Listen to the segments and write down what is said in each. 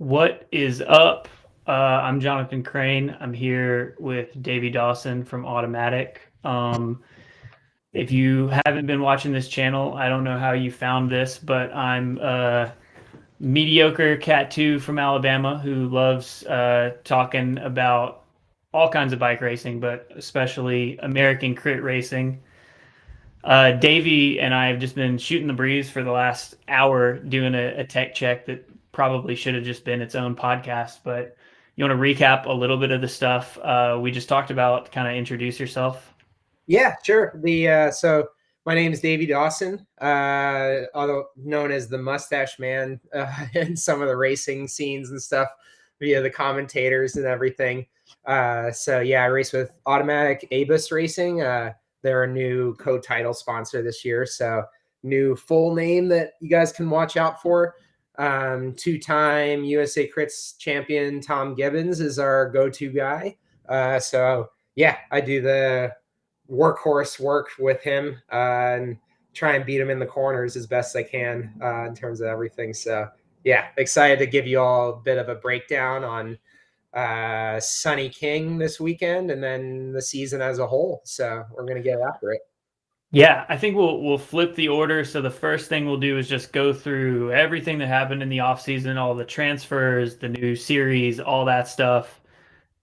What is up? I'm Jonathan Crane. I'm here with Davey Dawson from Automatic. If you haven't been watching this channel, I don't know how you found this, but I'm a mediocre Cat 2 from Alabama who loves talking about all kinds of bike racing, but especially American crit racing. Davey and I have just been shooting the breeze for the last hour doing a tech check that probably should have just been its own podcast. But you want to recap a little bit of the stuff we just talked about? Kind of introduce yourself. Yeah, sure. So my name is Davey Dawson, although known as the Mustache Man in some of the racing scenes and stuff via the commentators and everything. So yeah, I race with Automatic Abus Racing. They're a new co-title sponsor this year. So new full name that you guys can watch out for. Two-time USA Crits champion Tom Gibbons is our go-to guy. So yeah, I do the workhorse work with him and try and beat him in the corners as best I can in terms of everything. So yeah, excited to give you all a bit of a breakdown on Sunny King this weekend and then the season as a whole. So we're gonna get after it. Yeah, I think we'll flip the order. So the first thing we'll do is just go through everything that happened in the off season, all the transfers, the new series, all that stuff.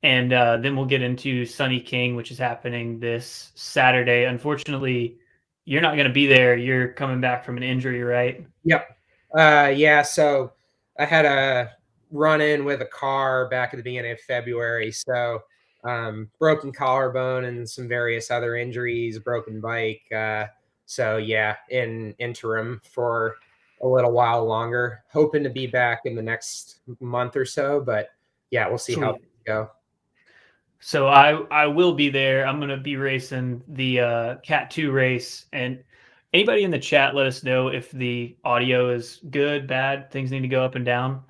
And then we'll get into Sunny King, which is happening this Saturday. Unfortunately, you're not going to be there. You're coming back from an injury, right? Yep. Yeah. So I had a run in with a car back at the beginning of February. So broken collarbone and some various other injuries, broken bike. So yeah, in interim for a little while longer, hoping to be back in the next month or so. But yeah, we'll see how things go. So I will be there. I'm going to be racing the Cat 2 race. And anybody in the chat, let us know if the audio is good, bad, things need to go up and down.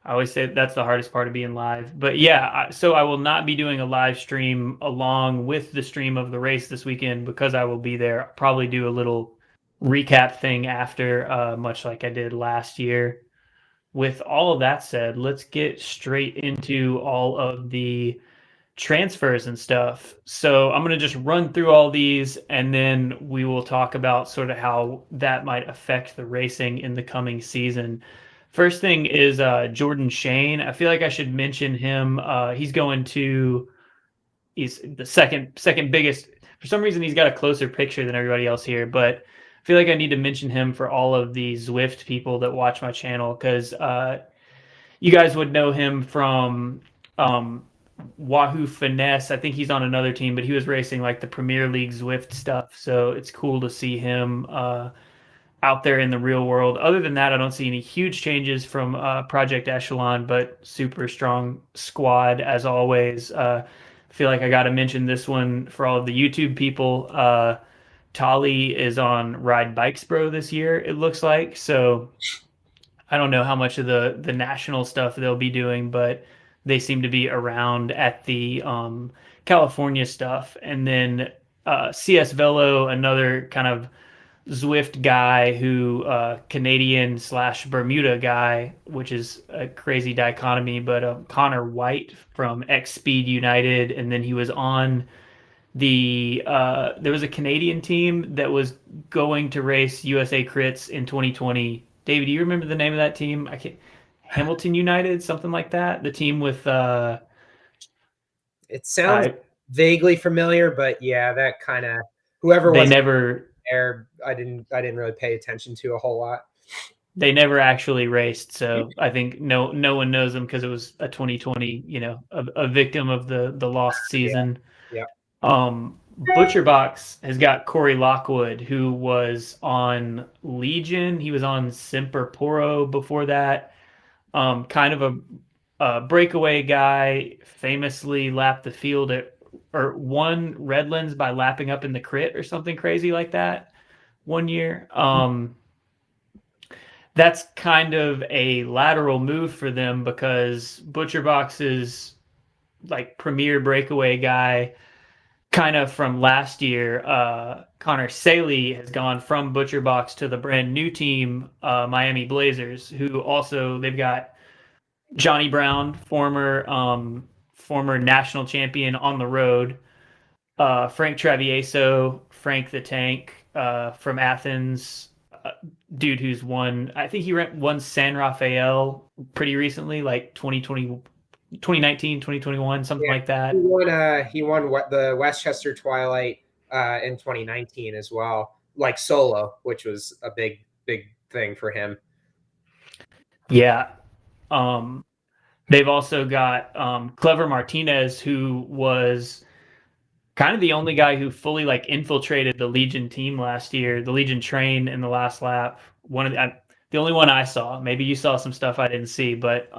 I always say that's the hardest part of being live. But yeah, so I will not be doing a live stream along with the stream of the race this weekend because I will be there. I'll probably do a little recap thing after, much like I did last year. With all of that said, let's get straight into all of the transfers and stuff. So I'm going to just run through all these and then we will talk about sort of how that might affect the racing in the coming season. First thing is Jordan Shane. I feel like I should mention him. He's the second biggest. For some reason, he's got a closer picture than everybody else here, but I feel like I need to mention him for all of the Zwift people that watch my channel because you guys would know him from Wahoo Finesse. I think he's on another team, but he was racing like the Premier League Zwift stuff. So it's cool to see him out there in the real world. Other than that, I don't see any huge changes from Project Echelon, but super strong squad as always. I feel like I got to mention this one for all of the YouTube people. Tolly is on Ride Bikes Bro this year, it looks like. So I don't know how much of the national stuff they'll be doing, but they seem to be around at the California stuff. And then CS Velo, another kind of Zwift guy who Canadian / Bermuda guy, which is a crazy dichotomy, but Connor White from X Speed United. And then he was on there was a Canadian team that was going to race USA Crits in 2020. David, do you remember the name of that team? I can't. Hamilton United, something like that. The team with it sounds vaguely familiar, but yeah, that kind of whoever they was never there, I didn't really pay attention to a whole lot. They never actually raced, so I think no one knows them because it was a 2020, a victim of the lost season. Yeah. ButcherBox has got Corey Lockwood, who was on Legion. He was on Semper Poro before that. Kind of a breakaway guy, famously lapped the field or won Redlands by lapping up in the crit or something crazy like that one year. That's kind of a lateral move for them because ButcherBox is like premier breakaway guy kind of from last year. Connor Saley has gone from ButcherBox to the brand new team, Miami Blazers, who also they've got Johnny Brown, former national champion on the road. Frank Travieso, Frank the Tank from Athens, dude who's won. I think he won San Rafael pretty recently, like 2020, 2019, 2021, something Yeah, like that. he won what the Westchester Twilight in 2019 as well, like solo, which was a big thing for him. Yeah. They've also got Clever Martinez, who was kind of the only guy who fully like infiltrated the Legion team last year, the Legion train in the last lap. The only one I saw. Maybe you saw some stuff I didn't see, but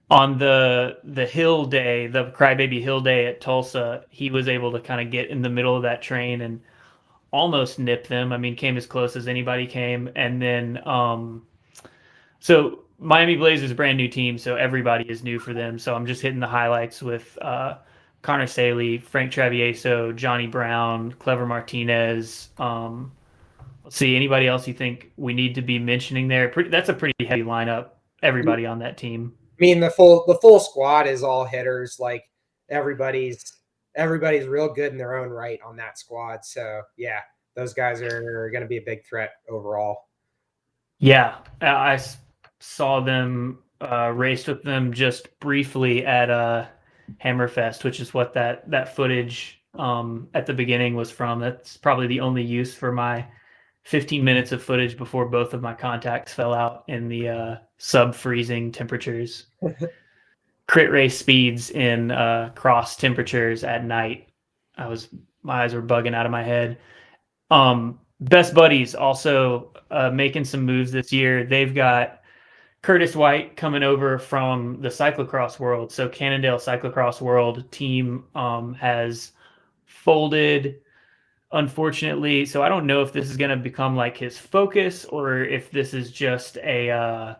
on the hill day, the Crybaby Hill day at Tulsa, he was able to kind of get in the middle of that train and almost nip them. I mean, came as close as anybody came. And then so Miami Blaze is a brand new team, so everybody is new for them. So I'm just hitting the highlights with Connor Saley, Frank Travieso, Johnny Brown, Clever Martinez. Let's see, anybody else you think we need to be mentioning there? That's a pretty heavy lineup. Everybody on that team. I mean, the full squad is all hitters. Like everybody's real good in their own right on that squad. So yeah, those guys are going to be a big threat overall. Yeah, I saw them raced with them just briefly at Hammerfest, which is what that footage at the beginning was from. That's probably the only use for my 15 minutes of footage before both of my contacts fell out in the sub-freezing temperatures. Crit race speeds in cross temperatures at night. My eyes were bugging out of my head. Best Buddies also making some moves this year. They've got Curtis White coming over from the cyclocross world. So Cannondale Cyclocross World team has folded, unfortunately. So I don't know if this is going to become like his focus or if this is just a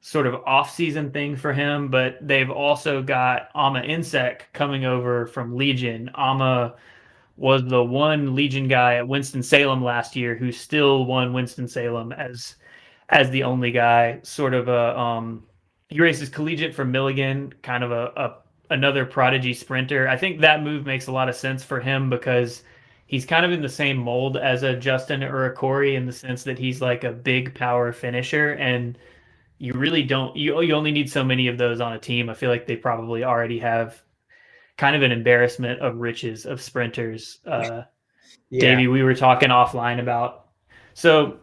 sort of off-season thing for him. But they've also got Ama Insec coming over from Legion. Ama was the one Legion guy at Winston-Salem last year who still won Winston-Salem as the only guy. Sort of he races collegiate from Milligan, kind of another prodigy sprinter. I think that move makes a lot of sense for him because he's kind of in the same mold as a Justin or a Corey in the sense that he's like a big power finisher, and you really don't you only need so many of those on a team. I feel like they probably already have kind of an embarrassment of riches of sprinters. Yeah, Davey, we were talking offline about. So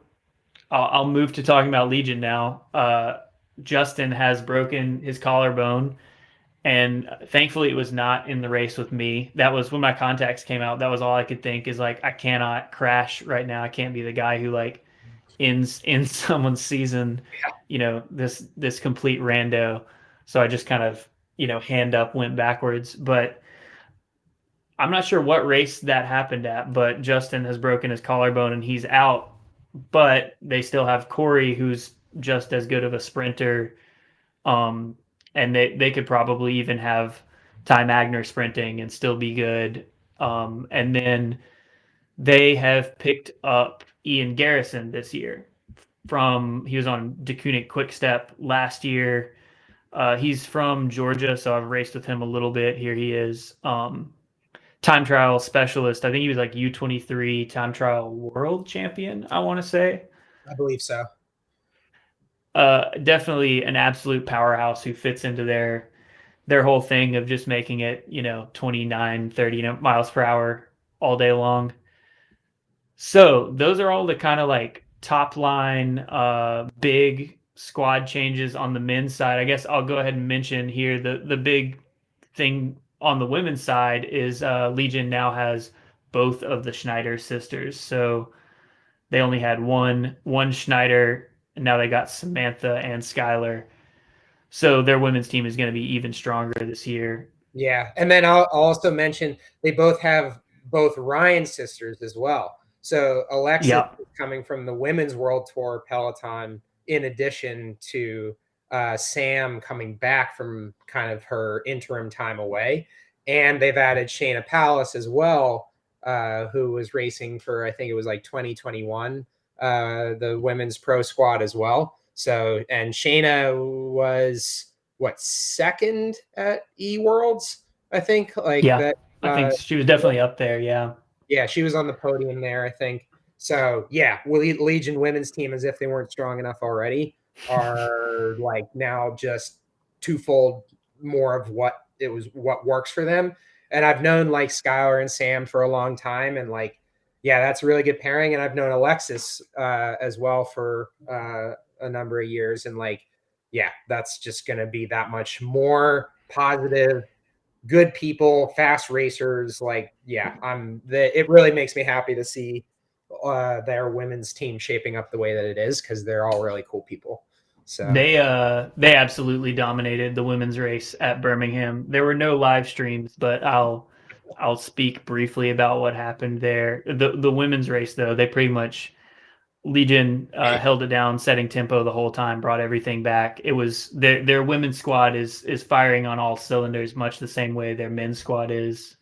I'll move to talking about Legion now. Justin has broken his collarbone, and thankfully it was not in the race with me. That was when my contacts came out. That was all I could think is like, I cannot crash right now. I can't be the guy who like ends someone's season, this complete rando. So I just kind of, hand up went backwards. But I'm not sure what race that happened at, but Justin has broken his collarbone and he's out. But they still have Corey, who's just as good of a sprinter. And they could probably even have Ty Magner sprinting and still be good. And then they have picked up Ian Garrison this year. He was on DeKunik Quick Step last year. He's from Georgia, so I've raced with him a little bit. Here he is. Time trial specialist. I think he was like U23 time trial world champion, I want to say. I believe so. Definitely an absolute powerhouse who fits into their whole thing of just making it, 29, 30 miles per hour all day long. So those are all the kind of like top line big squad changes on the men's side. I guess I'll go ahead and mention here the big thing on the women's side is Legion now has both of the Schneider sisters. So they only had one Schneider, and now they got Samantha and Skylar. So their women's team is going to be even stronger this year. Yeah, and then I'll also mention they both have both Ryan sisters as well. So Alexis is coming from the Women's World Tour Peloton, in addition to Sam coming back from kind of her interim time away. And they've added Shayna Palace as well, who was racing for, I think it was like 2021, the women's pro squad as well. So, and Shayna was what, second at E Worlds, I think, like Yeah, that. I think she was definitely up there. Yeah. Yeah, she was on the podium there, I think. So yeah, Legion women's team, as if they weren't strong enough already, are like now just twofold more of what works for them. And I've known like Skylar and Sam for a long time, and like, yeah, that's a really good pairing. And I've known Alexis as well for a number of years, and like, yeah, that's just going to be that much more positive, good people, fast racers. Like, yeah, it really makes me happy to see their women's team shaping up the way that it is, because they're all really cool people. So They absolutely dominated the women's race at Birmingham. There were no live streams, but I'll speak briefly about what happened there. The women's race though, they pretty much Legion held it down, setting tempo the whole time, brought everything back. It was their women's squad is firing on all cylinders, much the same way their men's squad is.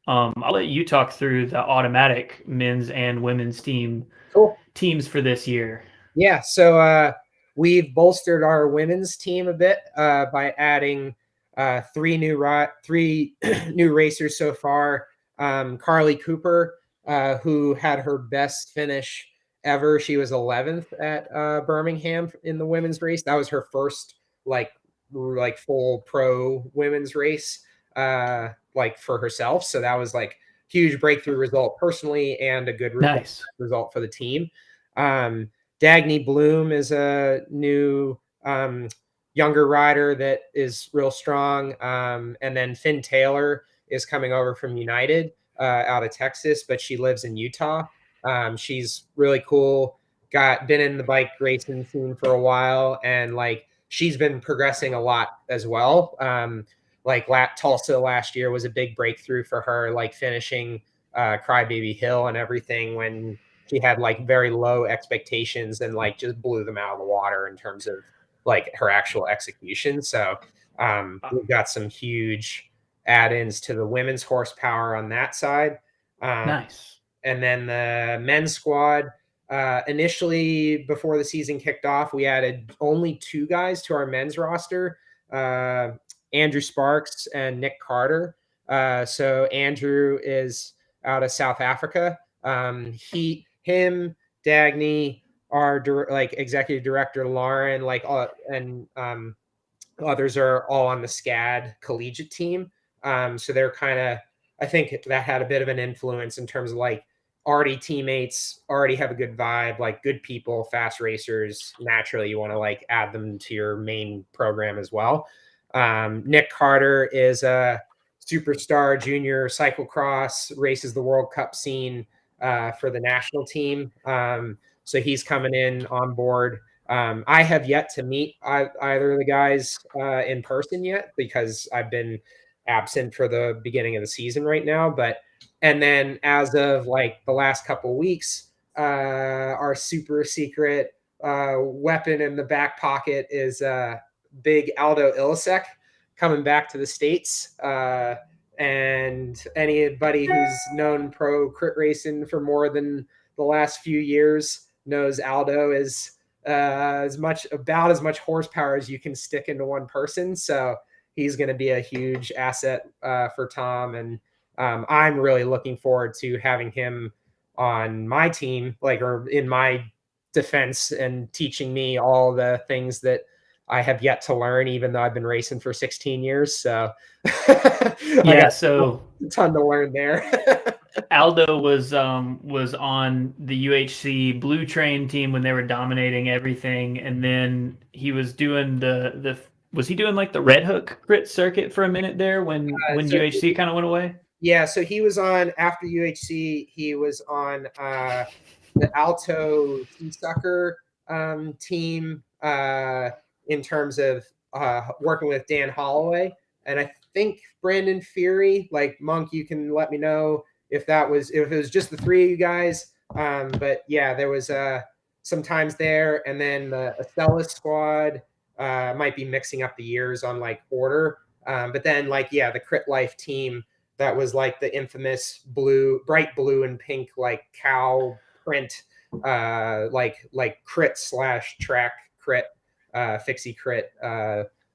I'll let you talk through the automatic men's and women's cool. teams for this year. Yeah, so we've bolstered our women's team a bit by adding three new racers so far. Carly Cooper, who had her best finish ever. She was 11th at Birmingham in the women's race. That was her first like full pro women's race like for herself. So that was like huge breakthrough result personally, and a good result for the team. Dagny Bloom is a new younger rider that is real strong. And then Finn Taylor is coming over from United out of Texas, but she lives in Utah. She's really cool. Been in the bike racing scene for a while, and like she's been progressing a lot as well. Like Tulsa last year was a big breakthrough for her, like finishing Crybaby Hill and everything, when she had like very low expectations and like just blew them out of the water in terms of like her actual execution. So we've got some huge add-ins to the women's horsepower on that side. Nice. And then the men's squad, initially before the season kicked off, we added only 2 guys to our men's roster, Andrew Sparks and Nick Carter. So Andrew is out of South Africa. Him, Dagny, our like executive director Lauren, like and others are all on the SCAD collegiate team. So they're kind of, I think that had a bit of an influence in terms of like already teammates, already have a good vibe, like good people, fast racers. Naturally, you want to like add them to your main program as well. Nick Carter is a superstar junior cyclocross, races the World Cup scene for the national team. So he's coming in on board. I have yet to meet either of the guys in person yet, because I've been absent for the beginning of the season right now. And then as of like the last couple of weeks, our super secret weapon in the back pocket is big Aldo Ilisek coming back to the States. And anybody who's known pro crit racing for more than the last few years knows Aldo is about as much horsepower as you can stick into one person. So he's going to be a huge asset for Tom. And I'm really looking forward to having him on my team, like, or in my defense, and teaching me all the things that I have yet to learn, even though I've been racing for 16 years. So I got so a ton to learn there. Aldo was on the UHC Blue Train team when they were dominating everything, and then he was doing was he doing like the Red Hook crit circuit for a minute there when UHC kind of went away? Yeah, so he was on, after UHC, he was on the Alto Sucker team in terms of working with Dan Holloway. And I think Brandon Fury, like Monk, you can let me know if it was just the 3 of you guys. But yeah, there was some times there. And then the Estella squad might be mixing up the years on like order. But then like, yeah, the Crit Life team, that was like the infamous bright blue and pink, like cow print, like crit / track crit Fixie Crit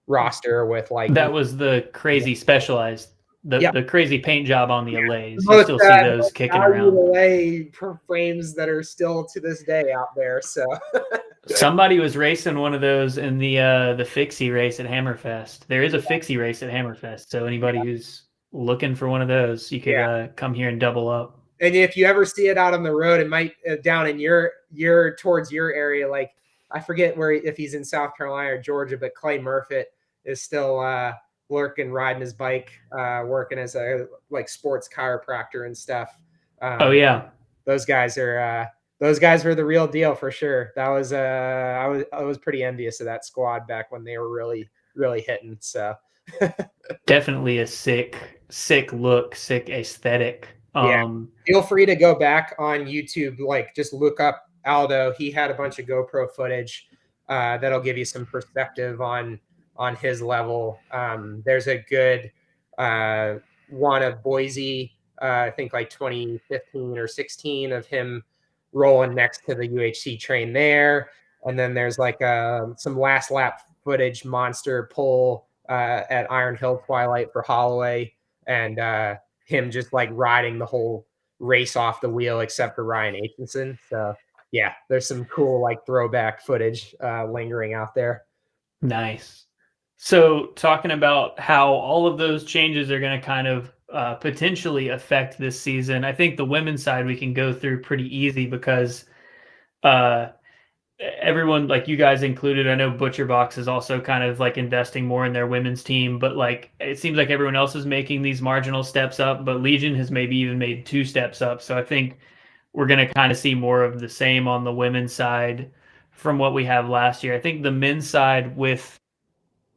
roster with like that was the crazy specialized, the crazy paint job on the allays. You still see those kicking around. Allay frames that are still to this day out there. So somebody was racing one of those in the Fixie race at Hammerfest. There is a Fixie race at Hammerfest, so anybody who's looking for one of those, you could come here and double up. And if you ever see it out on the road, it might down in your towards your area. Like I forget where if he's in South Carolina or Georgia, but Clay Murfitt is still lurking, riding his bike, working as a like sports chiropractor and stuff. Oh yeah, those guys are the real deal for sure. That was I was pretty envious of that squad back when they were really hitting. So definitely a sick look, sick aesthetic. Feel free to go back on YouTube, like just look up Aldo. He had a bunch of GoPro footage that'll give you some perspective on his level. There's a good one of Boise, I think like 2015 or 16 of him rolling next to the UHC train there. And then there's like some last lap footage monster pull at Iron Hill Twilight for Holloway, and him just like riding the whole race off the wheel except for Ryan Atkinson. So yeah, there's some cool like throwback footage lingering out there. Nice. So talking about how all of those changes are going to kind of potentially affect this season, I think the women's side we can go through pretty easy because everyone, like you guys included, I know Butcher Box is also kind of like investing more in their women's team, but like it seems like everyone else is making these marginal steps up, but Legion has maybe even made 2 steps up. So I think we're going to kind of see more of the same on the women's side from what we have last year. I think the men's side with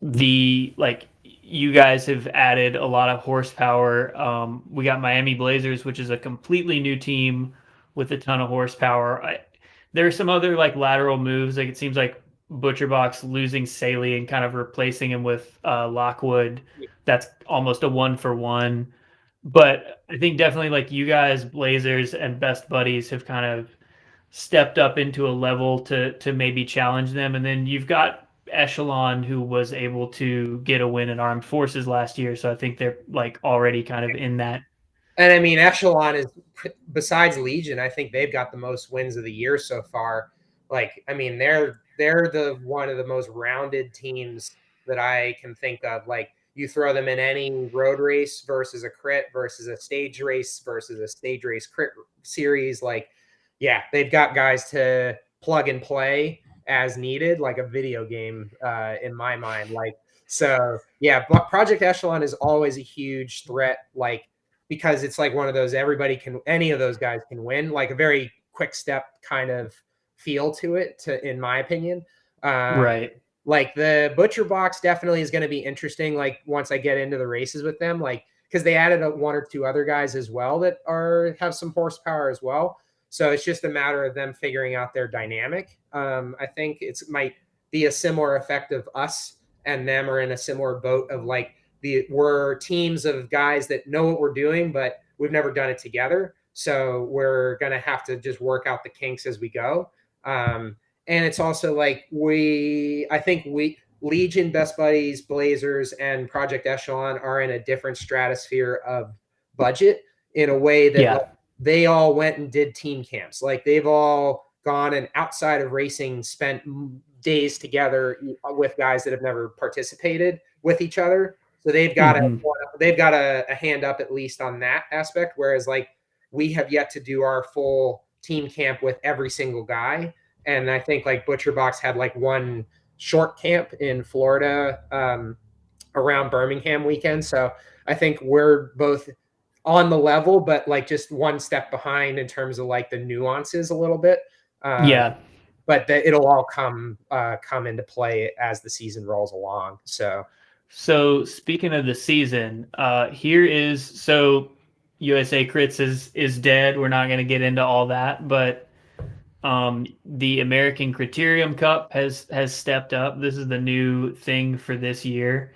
the like you guys have added a lot of horsepower. We got Miami Blazers, which is a completely new team with a ton of horsepower. There are some other like lateral moves. Like it seems like ButcherBox losing Saley and kind of replacing him with Lockwood. That's almost a 1-for-1. But I think definitely like you guys, Blazers and Best Buddies, have kind of stepped up into a level to maybe challenge them. And then you've got Echelon, who was able to get a win in Armed Forces last year. So I think they're like already kind of in that. And I mean, Echelon is, besides Legion, I think they've got the most wins of the year so far. Like, I mean, they're the one of the most rounded teams that I can think of. Like, you throw them in any road race versus a crit versus a stage race versus a stage race crit series. Like, yeah, they've got guys to plug and play as needed, like a video game in my mind. Like, so yeah, Project Echelon is always a huge threat. Like, because it's like one of those any of those guys can win, like a very quick step kind of feel to it, in my opinion. Right. Like the Butcher Box definitely is going to be interesting. Like once I get into the races with them, like, because they added 1 or 2 other guys as well that have some horsepower as well. So it's just a matter of them figuring out their dynamic. I think it might be a similar effect of us and them are in a similar boat of like, we're teams of guys that know what we're doing, but we've never done it together. So we're going to have to just work out the kinks as we go. And it's also like I think Legion, Best Buddies, Blazers, and Project Echelon are in a different stratosphere of budget in a way that like, they all went and did team camps. Like they've all gone and outside of racing spent days together with guys that have never participated with each other. So they've got a hand up at least on that aspect. Whereas like we have yet to do our full team camp with every single guy. And I think like ButcherBox had like one short camp in Florida around Birmingham weekend. So I think we're both on the level, but like just one step behind in terms of like the nuances a little bit. But it'll all come into play as the season rolls along. So speaking of the season, so USA Crits is dead. We're not going to get into all that, but the American Criterium Cup has stepped up. This is the new thing for this year.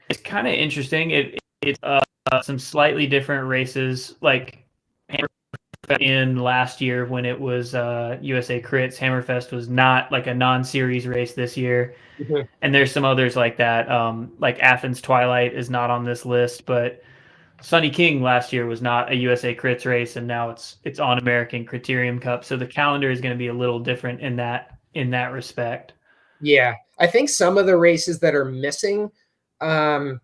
It's kind of interesting. It's some slightly different races, like in last year when it was USA Crits. Hammerfest was not like a non-series race this year, Mhm. and there's some others like that. Like Athens Twilight is not on this list, but Sunny King last year was not a USA Crits race, and now it's on American Criterium Cup. So the calendar is going to be a little different in that respect. Yeah, I think some of the races that are missing, um,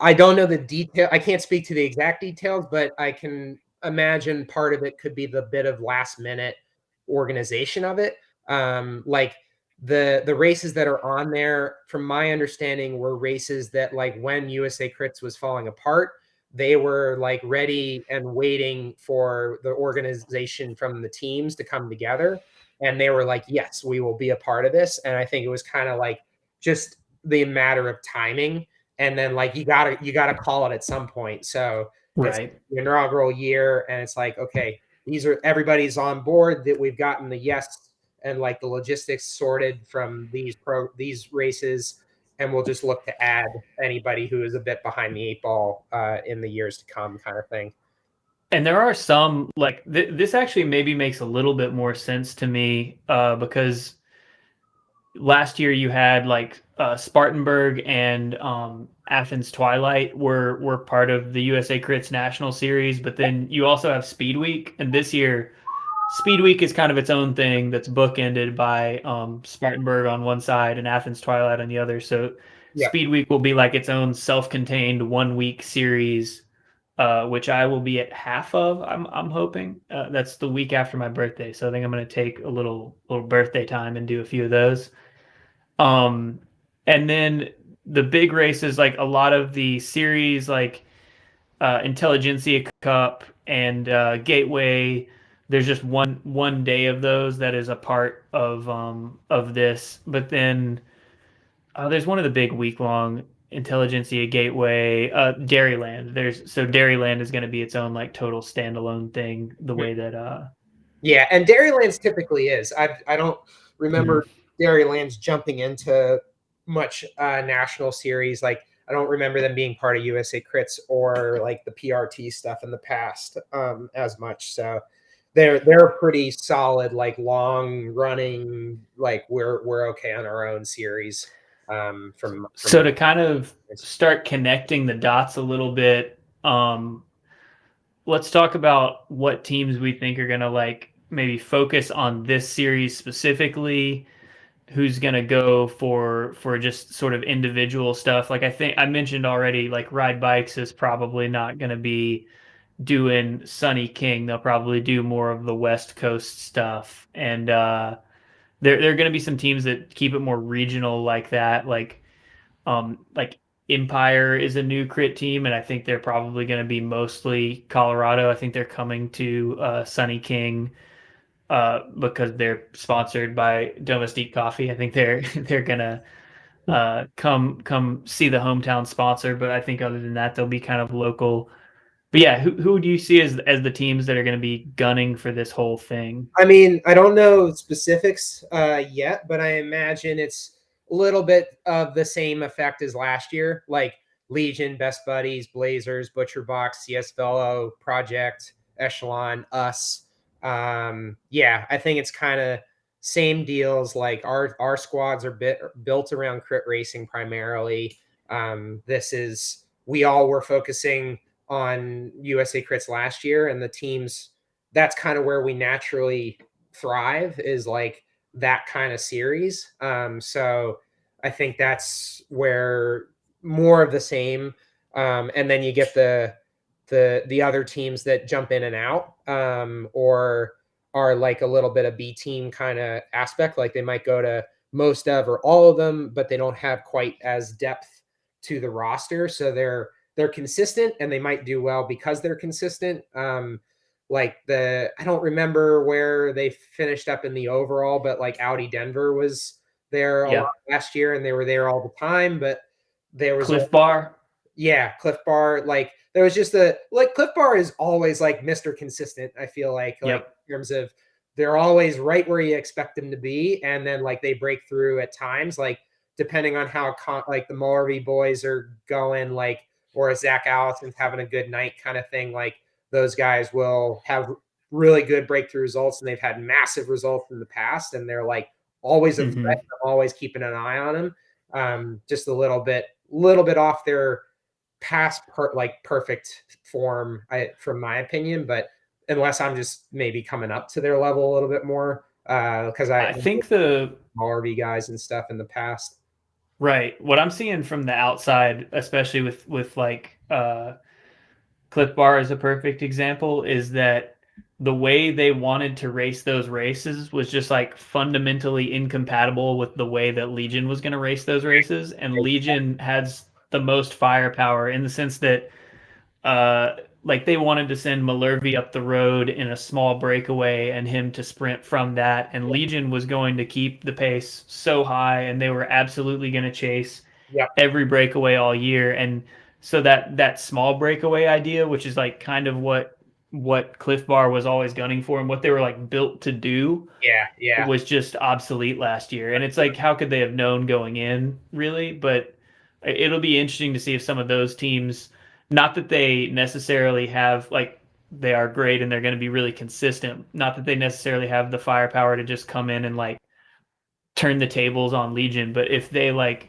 I don't know the detail. I can't speak to the exact details, but I can imagine part of it could be the bit of last minute organization of it. Like the races that are on there, from my understanding, were races that, like, when USA Crits was falling apart, they were like ready and waiting for the organization from the teams to come together, and they were like, "Yes, we will be a part of this." And I think it was kind of like just the matter of timing, and then like you gotta call it at some point. So it's Right. the inaugural year, and it's like, okay, everybody's on board, that we've gotten the yes and like the logistics sorted from these races, and we'll just look to add anybody who is a bit behind the eight ball in the years to come, kind of thing. And there are some like this actually maybe makes a little bit more sense to me because last year you had like Spartanburg and Athens Twilight were part of the USA Crits National Series, but then you also have Speed Week, and this year Speed Week is kind of its own thing that's bookended by Spartanburg on one side and Athens Twilight on the other. So Yeah. Speed Week will be like its own self-contained 1 week series, which I will be at half of. I'm hoping that's the week after my birthday, so I think I'm going to take a little birthday time and do a few of those. Um, and then the big races, like a lot of the series, like Intelligentsia Cup and Gateway. There's just one day of those that is a part of this. But then there's one of the big week long Intelligentsia Gateway, Dairyland. Dairyland is going to be its own like total standalone thing. The way that Yeah, and Dairylands typically is. I don't mhm. remember Dairylands jumping into much national series. Like, I don't remember them being part of USA Crits or like the PRT stuff in the past as much. So they're pretty solid, like long running, like we're okay on our own series. From So to kind of start connecting the dots a little bit, let's talk about what teams we think are going to like maybe focus on this series specifically, who's going to go for just sort of individual stuff. Like I think I mentioned already, like Ride Bikes is probably not going to be doing Sunny King. They'll probably do more of the West Coast stuff, and there are going to be some teams that keep it more regional like that, like Empire is a new crit team, and I think they're probably going to be mostly Colorado. I think they're coming to Sunny King because they're sponsored by Domestique Coffee. I think they're gonna come see the hometown sponsor, but I think other than that, they'll be kind of local. But yeah, who do you see as the teams that are going to be gunning for this whole thing? I mean, I don't know specifics yet, but I imagine it's a little bit of the same effect as last year, like Legion, Best Buddies, Blazers, Butcher Box, CS Fellow, Project, Echelon, us. Yeah, I think it's kind of same deals. Like our squads are built around crit racing primarily. This is We all were focusing on USA Crits last year, and the teams, that's kind of where we naturally thrive, is like that kind of series. So I think that's where more of the same. And then you get the other teams that jump in and out, or are like a little bit of B team kind of aspect. Like they might go to most of or all of them, but they don't have quite as depth to the roster. So they're consistent, and they might do well because they're consistent. Like I don't remember where they finished up in the overall, but like Audi Denver was there a lot Yeah, last year, and they were there all the time. But there was Cliff Bar. yeah, Cliff Bar. Like there was just Cliff Bar is always like Mr. Consistent. I feel like Yep. in terms of they're always right where you expect them to be, and then like they break through at times, like depending on how like the Morvey boys are going, like, or Zach Allison's having a good night kind of thing. Like those guys will have really good breakthrough results, and they've had massive results in the past, and they're like always a threat. I'm always keeping an eye on them. Just a little bit off their past perfect form, from my opinion, but unless I'm just maybe coming up to their level a little bit more, because I think the RV guys and stuff in the past. Right. What I'm seeing from the outside, especially with like Cliff Bar is a perfect example, is that the way they wanted to race those races was just like fundamentally incompatible with the way that Legion was going to race those races. And Legion has the most firepower in the sense that like they wanted to send Malherbe up the road in a small breakaway and him to sprint from that. And Legion was going to keep the pace so high, and they were absolutely going to chase every breakaway all year. And so that small breakaway idea, which is like kind of what Cliff Bar was always gunning for and what they were like built to do, was just obsolete last year. And it's like, how could they have known going in, really? But it'll be interesting to see if some of those teams, not that they necessarily have, like, they are great and they're going to be really consistent, not that they necessarily have the firepower to just come in and like turn the tables on Legion, but if they like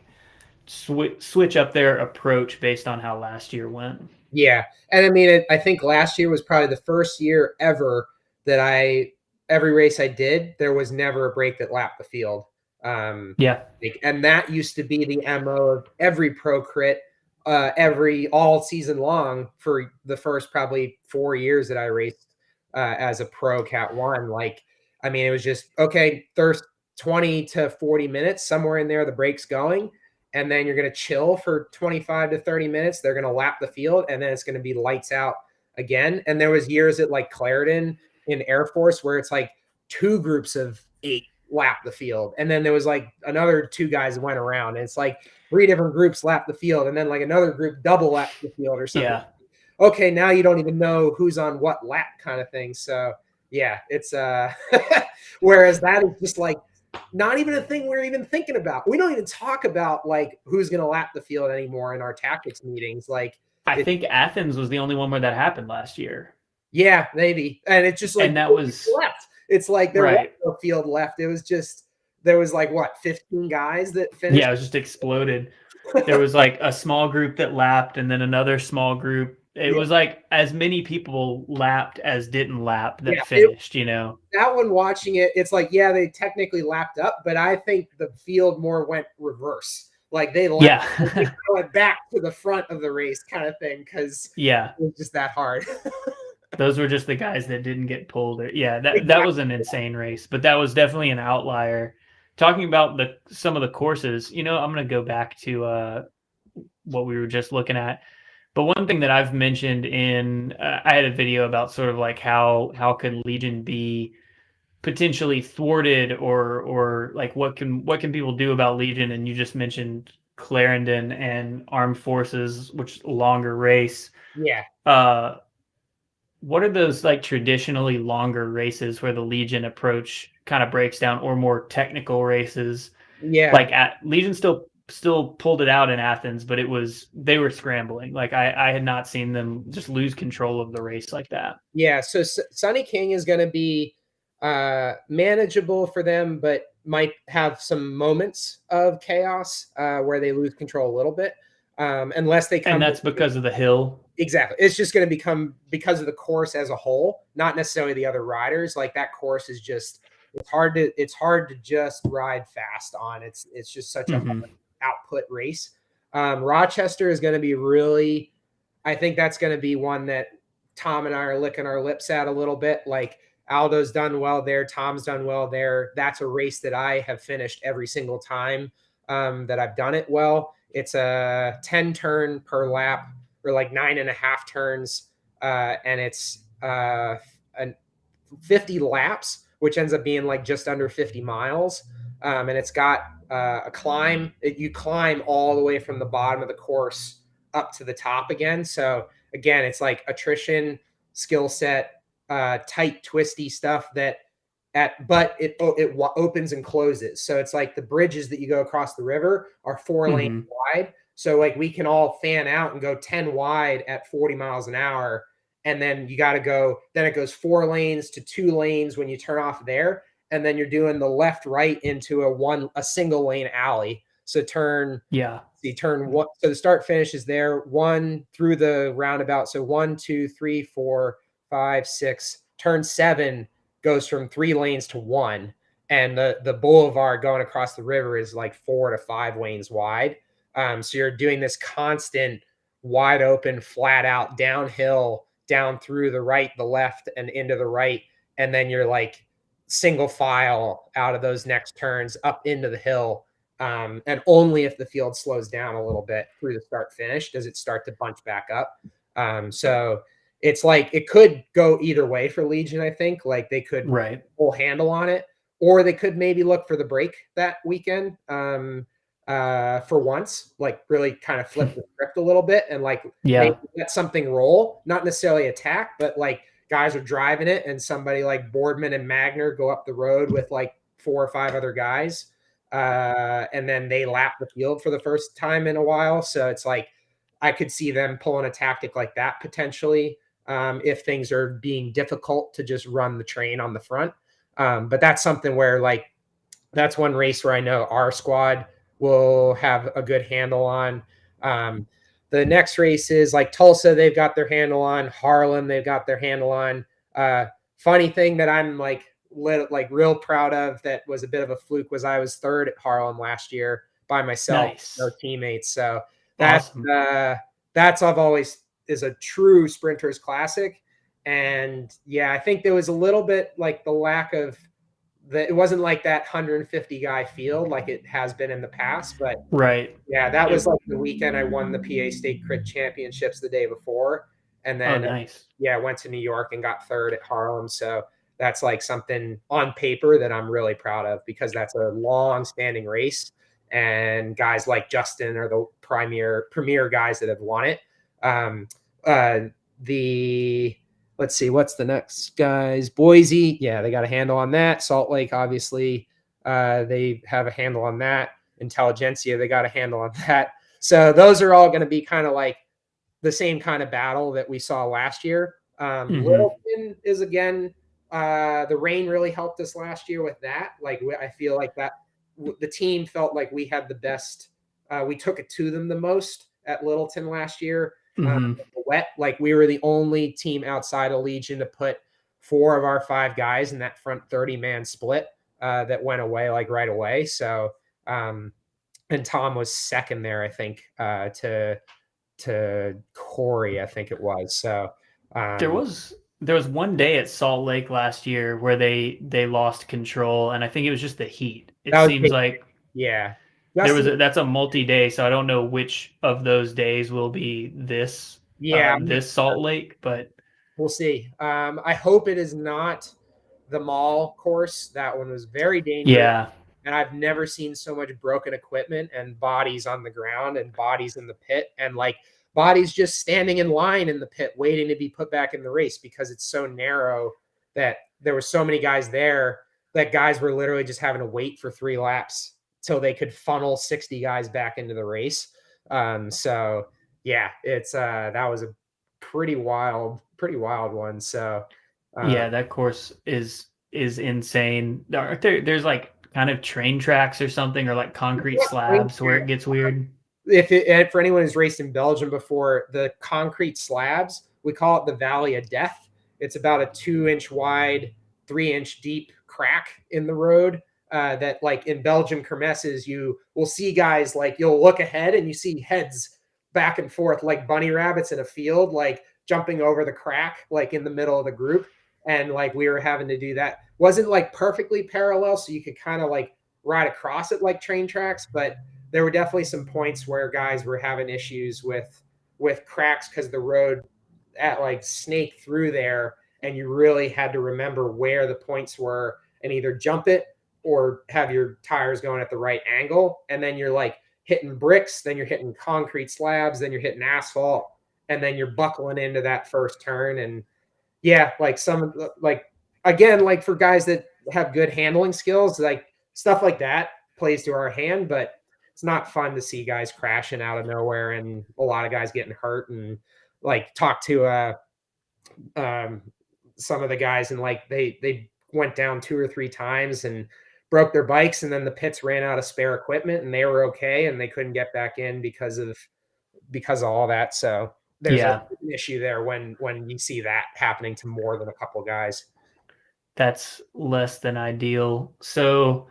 switch up their approach based on how last year went. Yeah. And I mean, I think last year was probably the first year ever that every race I did, there was never a break that lapped the field. And that used to be the MO of every pro crit, all season long for the first probably 4 years that I raced as a pro Cat 1. Like, I mean, it was just, okay, there's 20 to 40 minutes, somewhere in there, the break's going. And then you're going to chill for 25 to 30 minutes. They're going to lap the field, and then it's going to be lights out again. And there was years at like Clarendon in Air Force where it's like 2 groups of 8 lap the field. And then there was like another 2 guys went around, and it's like 3 different groups lap the field. And then like another group double lap the field or something. Yeah. Okay, now you don't even know who's on what lap kind of thing. So yeah, it's whereas that is just like not even a thing we're even thinking about. We don't even talk about like who's going to lap the field anymore in our tactics meetings. Like, I think Athens was the only one where that happened last year. Yeah, maybe. And it's just like, and that was left. It's like there was no field left. It was just, there was like what, 15 guys that finished? Yeah, it was just exploded. There was like a small group that lapped, and then another small group. It was like as many people lapped as didn't lap that finished, you know. That one, watching it, it's like, yeah, they technically lapped up, but I think the field more went reverse. Like they lapped, they went back to the front of the race kind of thing, because it was just that hard. Those were just the guys that didn't get pulled. That was an insane race, but that was definitely an outlier. Talking about some of the courses, you know, I'm going to go back to what we were just looking at. But one thing that I've mentioned I had a video about sort of like how can Legion be potentially thwarted, or like what can people do about Legion? And you just mentioned Clarendon and Armed Forces, which longer race. Yeah. What are those like traditionally longer races where the Legion approach kind of breaks down, or more technical races? Yeah. Like Legion still pulled it out in Athens, but they were scrambling. Like I had not seen them just lose control of the race like that. Yeah. So Sunny King is going to be manageable for them, but might have some moments of chaos where they lose control a little bit. Unless they come. And that's because of the hill. Exactly. It's just going to become because of the course as a whole, not necessarily the other riders. Like that course is just, it's hard to just ride fast on. It's just such a hard output race. Rochester is going to be really, I think that's going to be one that Tom and I are licking our lips at a little bit. Like Aldo's done well there. Tom's done well there. That's a race that I have finished every single time that I've done it well. It's a 10 turn per lap, or like 9.5 turns. And it's 50 laps, which ends up being like just under 50 miles. And it's got a climb. You climb all the way from the bottom of the course up to the top again. So again, it's like attrition, skill set, tight, twisty stuff but it opens and closes. So it's like the bridges that you go across the river are 4 lanes wide. So like we can all fan out and go 10 wide at 40 miles an hour and then you got to go, then it goes 4 lanes to 2 lanes when you turn off there, and then you're doing the left right into a single lane alley. So turn one, so the start finish is there, 1 through the roundabout. So 1, 2, 3, 4, 5, 6. Turn 7 goes from 3 lanes to 1, and the boulevard going across the river is like 4 to 5 lanes wide. So you're doing this constant wide open, flat out downhill, down through the right, the left, and into the right, and then you're like single file out of those next turns up into the hill. And only if the field slows down a little bit through the start finish does it start to bunch back up. So it's like it could go either way for Legion. I think like they could full handle on it, or they could maybe look for the break that weekend for once, like really kind of flip the script a little bit and like maybe let something roll, not necessarily attack, but like guys are driving it and somebody like Boardman and Magner go up the road with like 4 or 5 other guys. And then they lap the field for the first time in a while. So it's like I could see them pulling a tactic like that potentially if things are being difficult to just run the train on the front. But that's something where like that's one race where I know our squad will have a good handle on. The next race is like Tulsa, they've got their handle on. Harlem, they've got their handle on. Funny thing that I'm like real proud of that was a bit of a fluke was I was 3rd at Harlem last year by myself, no teammates. So that's awesome. That's I've always is a true sprinters classic. And yeah, I think there was a little bit like the lack of it wasn't like that 150 guy field like it has been in the past, but yeah, that was like the weekend I won the PA State Crit Championships the day before, and then went to New York and got 3rd at Harlem. So that's like something on paper that I'm really proud of because that's a long standing race, and guys like Justin are the premier guys that have won it. Let's see, what's the next guys? Boise, yeah, they got a handle on that. Salt Lake, obviously, they have a handle on that. Intelligentsia, they got a handle on that. So those are all going to be kind of like the same kind of battle that we saw last year. Littleton is again, the rain really helped us last year with that. Like I feel like that the team felt like we had the best. We took it to them the most at Littleton last year. Wet, like we were the only team outside of Legion to put 4 of our 5 guys in that front 30-man split that went away like right away. So and Tom was second there, I think, to Corey, I think it was. So there was one day at Salt Lake last year where they lost control, and I think it was just the heat. It seems like that's a multi-day, so I don't know which of those days will be this Salt Lake, but we'll see. I hope it is not the mall course. That one was very dangerous. And I've never seen so much broken equipment and bodies on the ground and bodies in the pit and like bodies just standing in line in the pit waiting to be put back in the race because it's so narrow that there were so many guys there that guys were literally just having to wait for 3 laps till they could funnel 60 guys back into the race. So yeah, it's that was a pretty wild one. So yeah, that course is insane. There's like kind of train tracks or something, or like concrete slabs where it gets weird. And for anyone who's raced in Belgium before, the concrete slabs, we call it the Valley of Death. It's about a 2-inch wide, 3-inch deep crack in the road. That like in Belgium kermesses, you will see guys like you'll look ahead and you see heads back and forth like bunny rabbits in a field, like jumping over the crack, like in the middle of the group. And like we were having to do that. Wasn't like perfectly parallel, so you could kind of like ride across it like train tracks, but there were definitely some points where guys were having issues with cracks because the road at like snake through there, and you really had to remember where the points were and either jump it or have your tires going at the right angle. And then you're like hitting bricks, then you're hitting concrete slabs, then you're hitting asphalt, and then you're buckling into that first turn. And yeah, like some like again, like for guys that have good handling skills, like stuff like that plays to our hand, but it's not fun to see guys crashing out of nowhere and a lot of guys getting hurt. And like talk to some of the guys, and like they went down 2 or 3 times and broke their bikes, and then the pits ran out of spare equipment, and they were okay, and they couldn't get back in because of all that. So there's an Yeah, issue there when you see that happening to more than a couple guys. that's less than ideal. So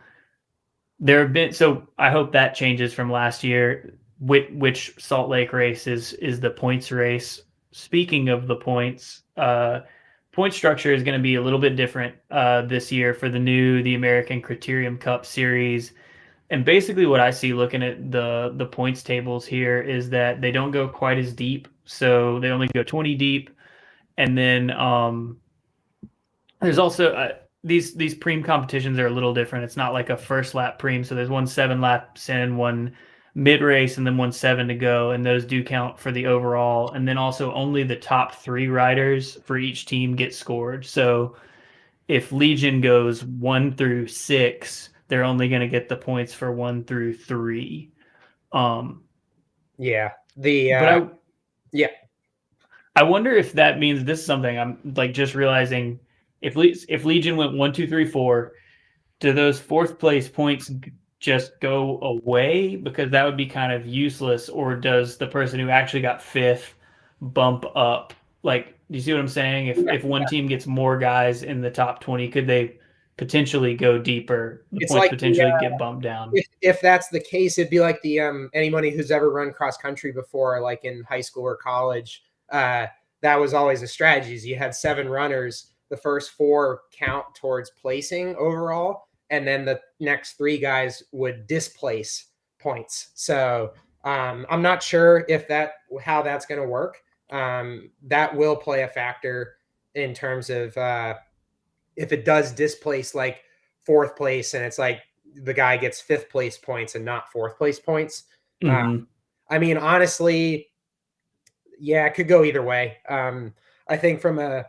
there have been, so I hope that changes from last year. Which Salt Lake race is the points race? Speaking of the points, point structure is going to be a little bit different this year for the American Criterium Cup series. And basically, what I see looking at the points tables here is that they don't go quite as deep. So they only go 20 deep, and then there's also these preem competitions are a little different. It's not like a first lap preem. So there's one 7 laps in, one mid race, and then one 7 to go, and those do count for the overall. And then also only the top 3 riders for each team get scored. So if Legion goes 1 through 6, they're only going to get the points for 1 through 3. Yeah. Yeah. I wonder if that means this is something I'm like just realizing. If Legion went 1, 2, 3, 4, do those 4th place points just go away? Because that would be kind of useless. Or does the person who actually got 5th bump up? Like, do you see what I'm saying? If one team gets more guys in the top 20, could they potentially go deeper? The It's points like potentially get bumped down. If that's the case, it'd be like the anybody who's ever run cross country before, like in high school or college. That was always a strategy. You had 7 runners. The first 4 count towards placing overall, and then the next 3 guys would displace points. So I'm not sure if how that's going to work. That will play a factor in terms of if it does displace like 4th place, and it's like the guy gets 5th place points and not 4th place points. Mm-hmm. I mean, honestly, yeah, it could go either way. I think from a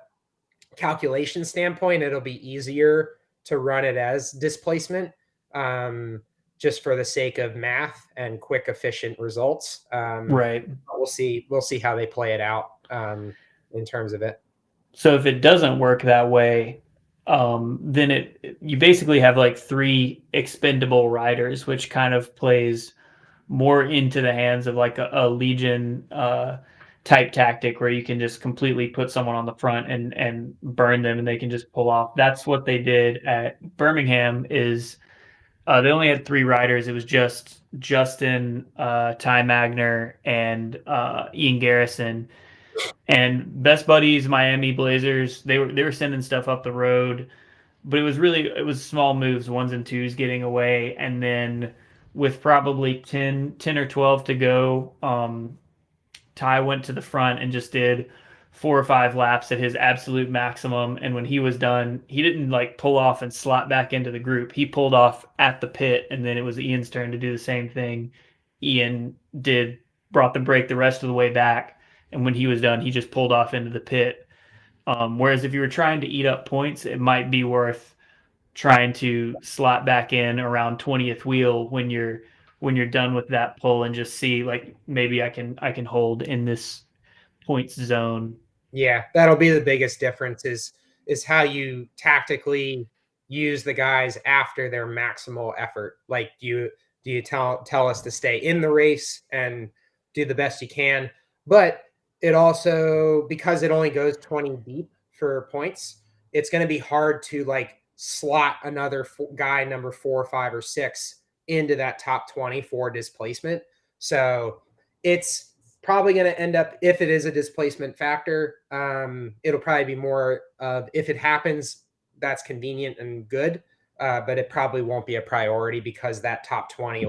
calculation standpoint, it'll be easier to run it as displacement, just for the sake of math and quick, efficient results. Right. We'll see how they play it out in terms of it. So if it doesn't work that way, then you basically have like 3 expendable riders, which kind of plays more into the hands of like a Legion type tactic where you can just completely put someone on the front and burn them, and they can just pull off. That's what they did at Birmingham. Is they only had 3 riders. It was just Justin, Ty Magner, and Ian Garrison. And best buddies, Miami Blazers. They were sending stuff up the road, but it was small moves, 1s and 2s getting away, and then with probably 10 or 12 to go, Ty went to the front and just did 4 or 5 laps at his absolute maximum. And when he was done, he didn't like pull off and slot back into the group. He pulled off at the pit, and then it was Ian's turn to do the same thing. Ian brought the brake the rest of the way back, and when he was done, he just pulled off into the pit. Whereas if you were trying to eat up points, it might be worth trying to slot back in around 20th wheel when you're done with that pull, and just see like maybe I can hold in this points zone. Yeah, that'll be the biggest difference is how you tactically use the guys after their maximal effort. Like do you tell us to stay in the race and do the best you can, but it also, because it only goes 20 deep for points, it's going to be hard to like slot another guy number 4, 5, or 6 into that top 20 for displacement. So it's probably going to end up, if it is a displacement factor, it'll probably be more of, if it happens, that's convenient and good, but it probably won't be a priority because that top 20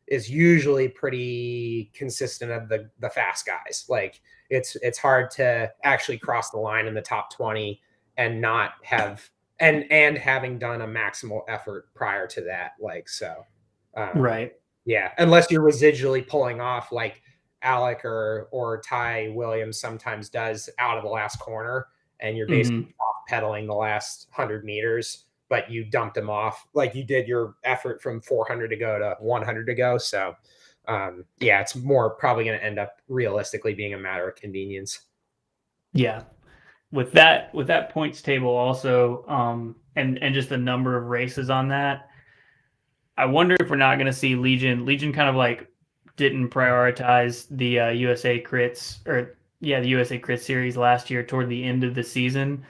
is usually pretty consistent of the fast guys. Like it's hard to actually cross the line in the top 20 and not have and having done a maximal effort prior to that. Like, so Right. yeah, unless you're residually pulling off like Alec or Ty Williams sometimes does out of the last corner, and you're basically off pedaling the last 100 meters, but you dumped them off like you did your effort from 400 to go to 100 to go. So yeah, it's more probably going to end up realistically being a matter of convenience. Yeah. with that points table also, and just the number of races on that, I wonder if we're not going to see Legion. Legion kind of like didn't prioritize the USA Crits, or yeah, the USA Crits series last year toward the end of the season.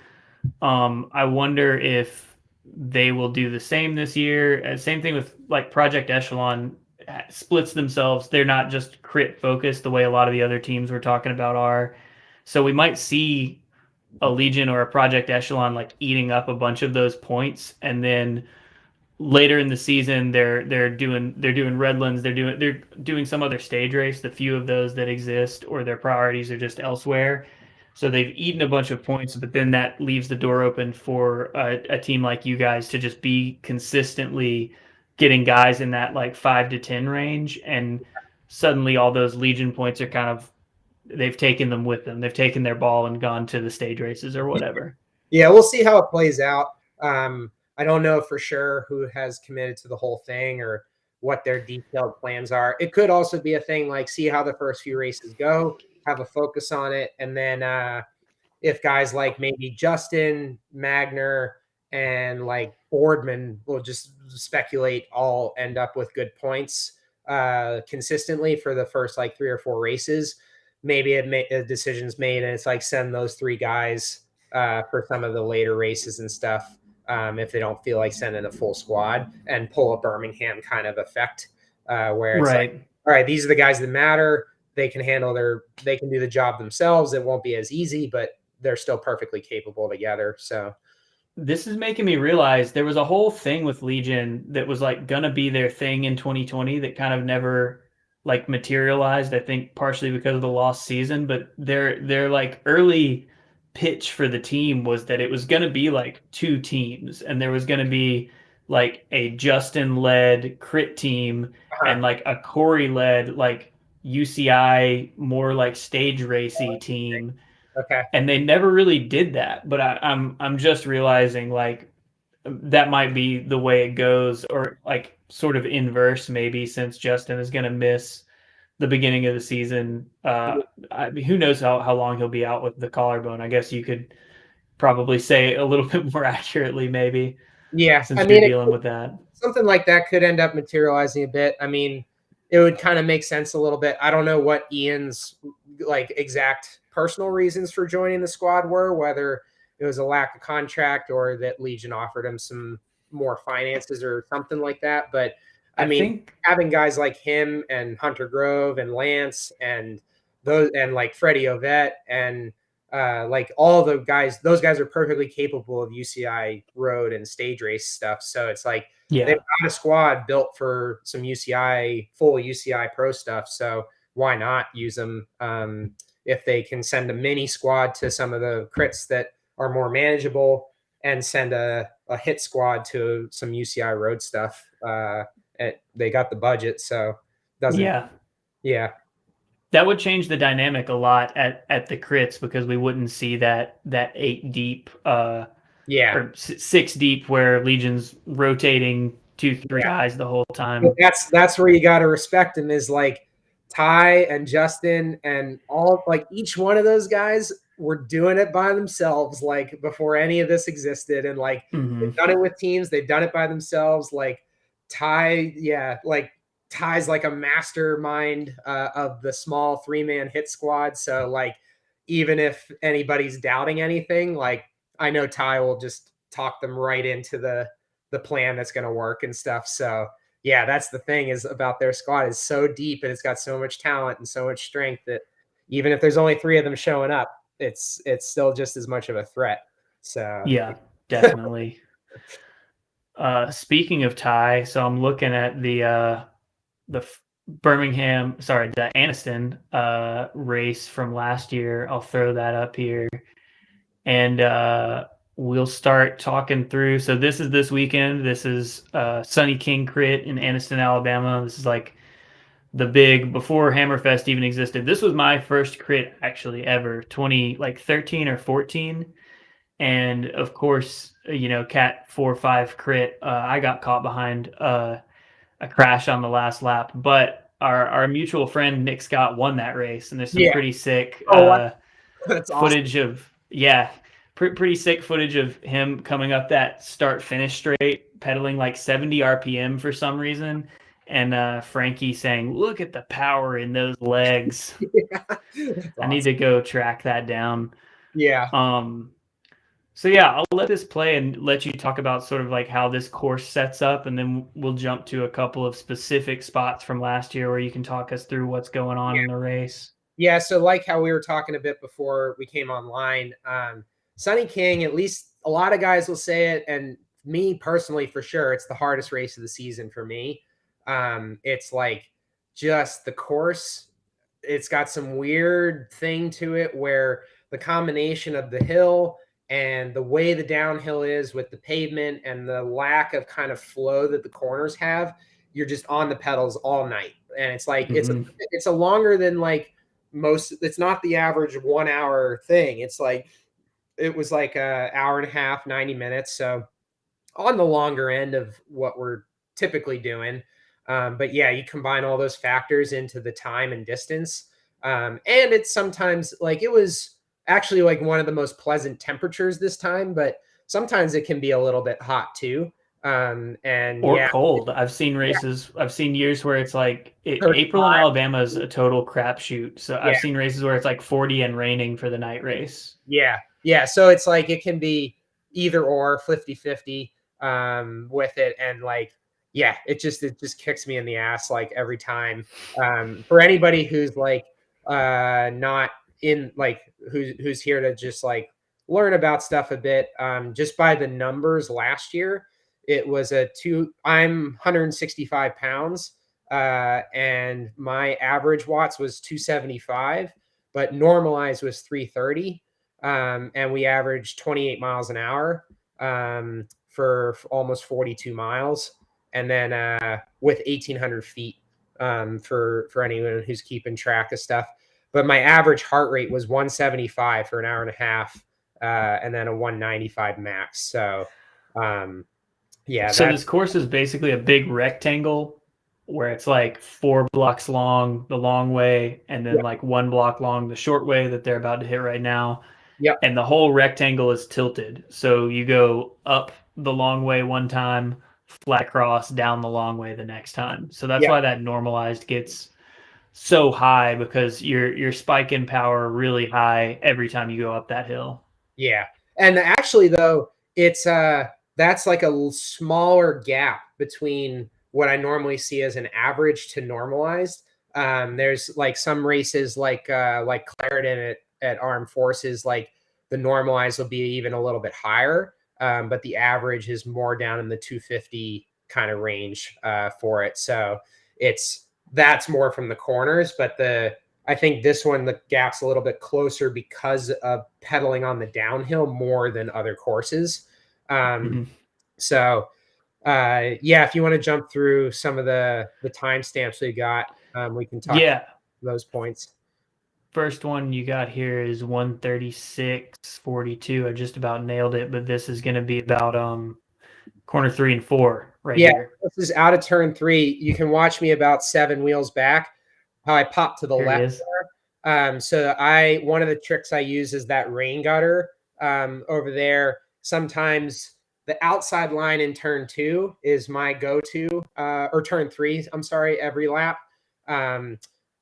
I wonder if they will do the same this year. Same thing with like Project Echelon splits themselves. They're not just crit focused the way a lot of the other teams we're talking about are. So we might see a Legion or a Project Echelon like eating up a bunch of those points, and then later in the season they're doing Redlands, they're doing some other stage race, the few of those that exist, or their priorities are just elsewhere. So they've eaten a bunch of points, but then that leaves the door open for a team like you guys to just be consistently getting guys in that like 5 to 10 range, and suddenly all those Legion points are kind of, they've taken them with them. They've taken their ball and gone to the stage races or whatever. Yeah, we'll see how it plays out. I don't know for sure who has committed to the whole thing or what their detailed plans are. It could also be a thing like see how the first few races go, have a focus on it, and then if guys like maybe Justin, Magner, and like Boardman will just speculate all end up with good points consistently for the first like 3 or 4 races. Maybe a decision's made and it's like send those 3 guys for some of the later races and stuff if they don't feel like sending a full squad, and pull a Birmingham kind of effect where it's Right. like, all right, these are the guys that matter. They can they can do the job themselves. It won't be as easy, but they're still perfectly capable together. So this is making me realize there was a whole thing with Legion that was like gonna be their thing in 2020 that kind of never like materialized. I think partially because of the lost season, but their like early pitch for the team was that it was gonna be like 2 teams, and there was gonna be like a Justin led crit team and like a Corey led like UCI more like stage racy team, okay. and they never really did that. But I'm just realizing like that might be the way it goes, or like sort of inverse maybe, since Justin is going to miss the beginning of the season. I mean, who knows how long he'll be out with the collarbone? I guess you could probably say a little bit more accurately maybe, Yeah, I since you're mean, dealing with that. something like that could end up materializing a bit. I mean, it would kind of make sense a little bit. I don't know what Ian's like exact personal reasons for joining the squad were, whether it was a lack of contract or that Legion offered him some more finances or something like that. But I I mean, think having guys like him and Hunter Grove and Lance and those and like Freddie Ovett and like all the guys, those guys are perfectly capable of UCI road and stage race stuff. So it's like they've yeah. got a squad built for some UCI, full UCI pro stuff. So why not use them if they can send a mini squad to some of the crits that are more manageable, and send a hit squad to some UCI road stuff. They got the budget, so doesn't. Yeah. Yeah. That would change the dynamic a lot at the crits, because we wouldn't see that 8 deep Yeah. or 6 deep where Legion's rotating 2-3 Yeah. guys the whole But time. that's where you got to respect him, is like Ty and Justin and all, like each one of those guys were doing it by themselves, like before any of this existed. And like they've done it with teams, they've done it by themselves. Like Ty, yeah, like Ty's like a mastermind of the small 3-man hit squad. So like even if anybody's doubting anything, like I know Ty will just talk them right into the plan that's going to work and stuff. So yeah, that's the thing is about their squad is so deep and it's got so much talent and so much strength that even if there's only 3 of them showing up, it's still just as much of a threat. So Yeah, definitely. Speaking of Ty, so I'm looking at the Birmingham, sorry, the Aniston race from last year. I'll throw that up here, and we'll start talking through. So this is this weekend. This is Sunny King Crit in Aniston, Alabama. This is like the big, before Hammerfest even existed. This was my first crit actually ever, 13 or 14. And of course, Cat 4-5 crit. I got caught behind a crash on the last lap, but our mutual friend Nick Scott won that race, and there's some yeah. pretty sick Oh, that's awesome. footage of, yeah. pretty sick footage of him coming up that start finish straight, pedaling like 70 RPM for some reason. And Frankie saying, "Look at the power in those legs." Yeah, that's I need awesome. to go track that down. Yeah. So yeah, I'll let this play and let you talk about sort of like how this course sets up, and then we'll jump to a couple of specific spots from last year where you can talk us through what's going on in the race. Yeah, so like how we were talking a bit before we came online, Sunny King, at least a lot of guys will say it, and me personally for sure, it's the hardest race of the season for me. It's like just the course, it's got some weird thing to it where the combination of the hill and the way the downhill is with the pavement and the lack of kind of flow that the corners have, you're just on the pedals all night. And it's like it's a longer than like most, it's not the average 1 hour thing. It's like it was like a hour and a half, 90 minutes. So on the longer end of what we're typically doing. But yeah, you combine all those factors into the time and distance. And it's sometimes like it was actually like one of the most pleasant temperatures this time, but sometimes it can be a little bit hot too. And Or yeah, cold. I've seen yeah, races. I've seen years where it's like April in 35. Alabama is a total crapshoot. So Yeah. I've seen races where it's like 40 and raining for the night race. Yeah. Yeah. So it's like it can be either or 50-50 with it. And like, yeah, it just kicks me in the ass like every time. For anybody who's like not in like who's here to just like learn about stuff a bit, just by the numbers last year, it was I'm 165 pounds, and my average watts was 275, but normalized was 330. And we averaged 28 miles an hour for almost 42 miles, and then with 1,800 feet for anyone who's keeping track of stuff. But my average heart rate was 175 for an hour and a half, and then a 195 max. So, yeah, So that's this course is basically a big rectangle where it's like 4 blocks long the long way, and then yeah, like 1 block long the short way that they're about to hit right now. yeah, And the whole rectangle is tilted. So you go up the long way one time, flat across, down the long way the next time. So that's yeah. why that normalized gets so high, because you're spiking power really high every time you go up that hill. Yeah. And actually though, it's that's like a smaller gap between what I normally see as an average to normalized. There's like some races like Clarendon at Armed Forces, like the normalized will be even a little bit higher. But the average is more down in the 250 kind of range for it. So that's more from the corners, but I think this one, the gap's a little bit closer because of pedaling on the downhill more than other courses. So, yeah, if you want to jump through some of the timestamps we got, we can talk Yeah. those points. First one you got here is 136.42. I just about nailed it, but this is going to be about corner 3 and 4 right Yeah, here. this is out of turn 3. You can watch me about 7 wheels back, how I pop to the Here it left is. there. So one of the tricks I use is that rain gutter over there. Sometimes the outside line in turn 2 is my go-to, or turn 3, I'm sorry, every lap.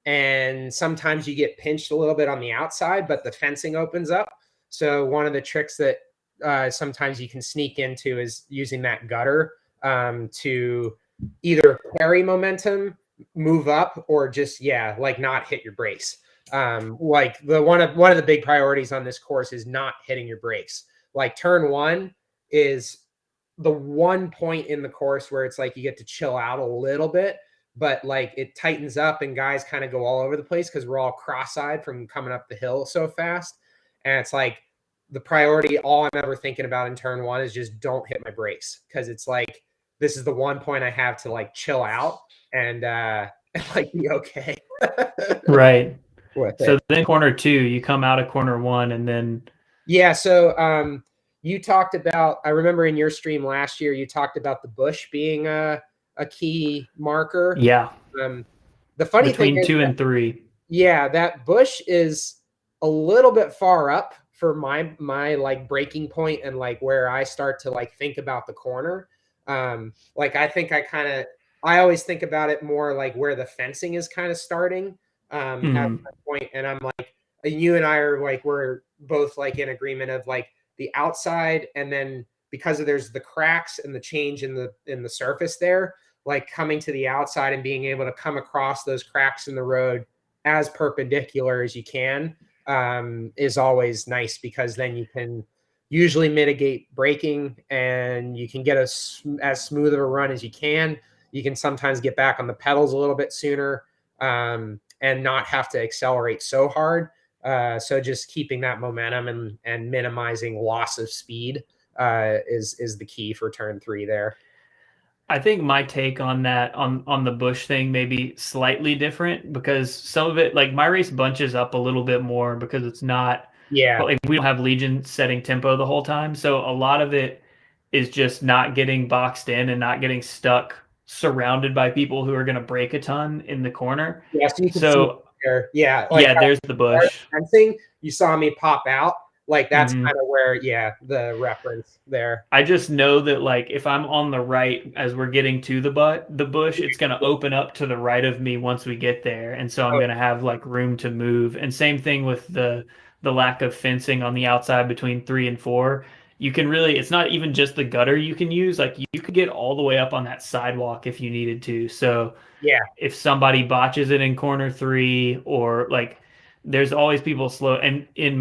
And sometimes you get pinched a little bit on the outside, but the fencing opens up. So one of the tricks that sometimes you can sneak into is using that gutter to either carry momentum, move up, or just like not hit your brakes. Like one of the big priorities on this course is not hitting your brakes. Like turn 1 is the one point in the course where it's like you get to chill out a little bit, but like it tightens up and guys kind of go all over the place because we're all cross-eyed from coming up the hill so fast. And it's like the priority, all I'm ever thinking about in turn 1 is just don't hit my brakes, because it's like this is the one point I have to like chill out and like be okay. Right. So It. then corner 2, you come out of corner 1, and then Yeah, so you talked about, I remember in your stream last year, you talked about the bush being a key marker. Yeah. The funny Between thing is 2 and 3. yeah, that bush is a little bit far up for my like breaking point and like where I start to like think about the corner. Like I think I always think about it more like where the fencing is kind of starting at Mm-hmm. that point. And I'm like, you and I are like, we're both like in agreement of like the outside, and then because of there's the cracks and the change in the surface there, like coming to the outside and being able to come across those cracks in the road as perpendicular as you can is always nice, because then you can usually mitigate braking and you can get as smooth of a run as you can. You can sometimes get back on the pedals a little bit sooner and not have to accelerate so hard. So just keeping that momentum and minimizing loss of speed is the key for turn 3 there. I think my take on that on the bush thing may be slightly different, because some of it, like my race bunches up a little bit more because it's not, Yeah. like we don't have Legion setting tempo the whole time. So a lot of it is just not getting boxed in and not getting stuck surrounded by people who are going to break a ton in the corner. Yeah, so you can see So there. Yeah, like yeah, there's the bush. fencing, you saw me pop out. Like that's Mhm. kind of where, yeah, the reference there. I just know that like if I'm on the right as we're getting to the bush, it's going to open up to the right of me once we get there, and so I'm Oh, going to have like room to move. And same thing with the lack of fencing on the outside between 3 and 4. You can really, it's not even just the gutter you can use. Like you could get all the way up on that sidewalk if you needed to. So yeah, if somebody botches it in corner 3, or like there's always people slow, and in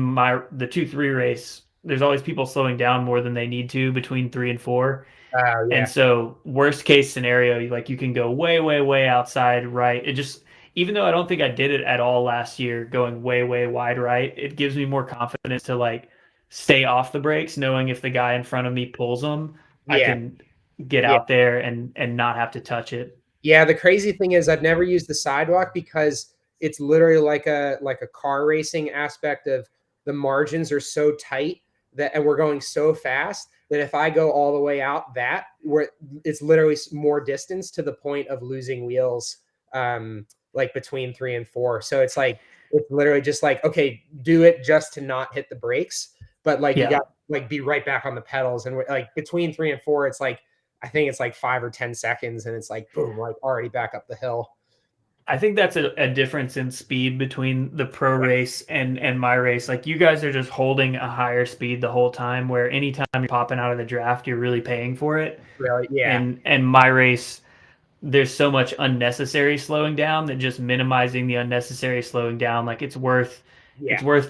the 2-3 race there's always people slowing down more than they need to between 3 and 4. yeah, And so worst case scenario, like you can go way outside right. It just, even though I don't think I did it at all last year going way wide right, it gives me more confidence to like stay off the brakes, knowing if the guy in front of me pulls them, I yeah, can get yeah. out there and not have to touch it. Yeah, the crazy thing is I've never used the sidewalk because it's literally like a car racing aspect of the margins are so tight that, and we're going so fast that if I go all the way out that, where it's literally more distance to the point of losing wheels like between 3 and 4. So it's like it's literally just like, okay, do it just to not hit the brakes, but like you Yeah. got like be right back on the pedals. And like between 3 and 4 it's like I think it's like 5 or 10 seconds and it's like, boom, like already back up the hill. I think that's a difference in speed between the pro race and my race. Like you guys are just holding a higher speed the whole time, where anytime you're popping out of the draft, you're really paying for it. Really? Yeah. And my race, there's so much unnecessary slowing down that just minimizing the unnecessary slowing down, like Yeah, it's worth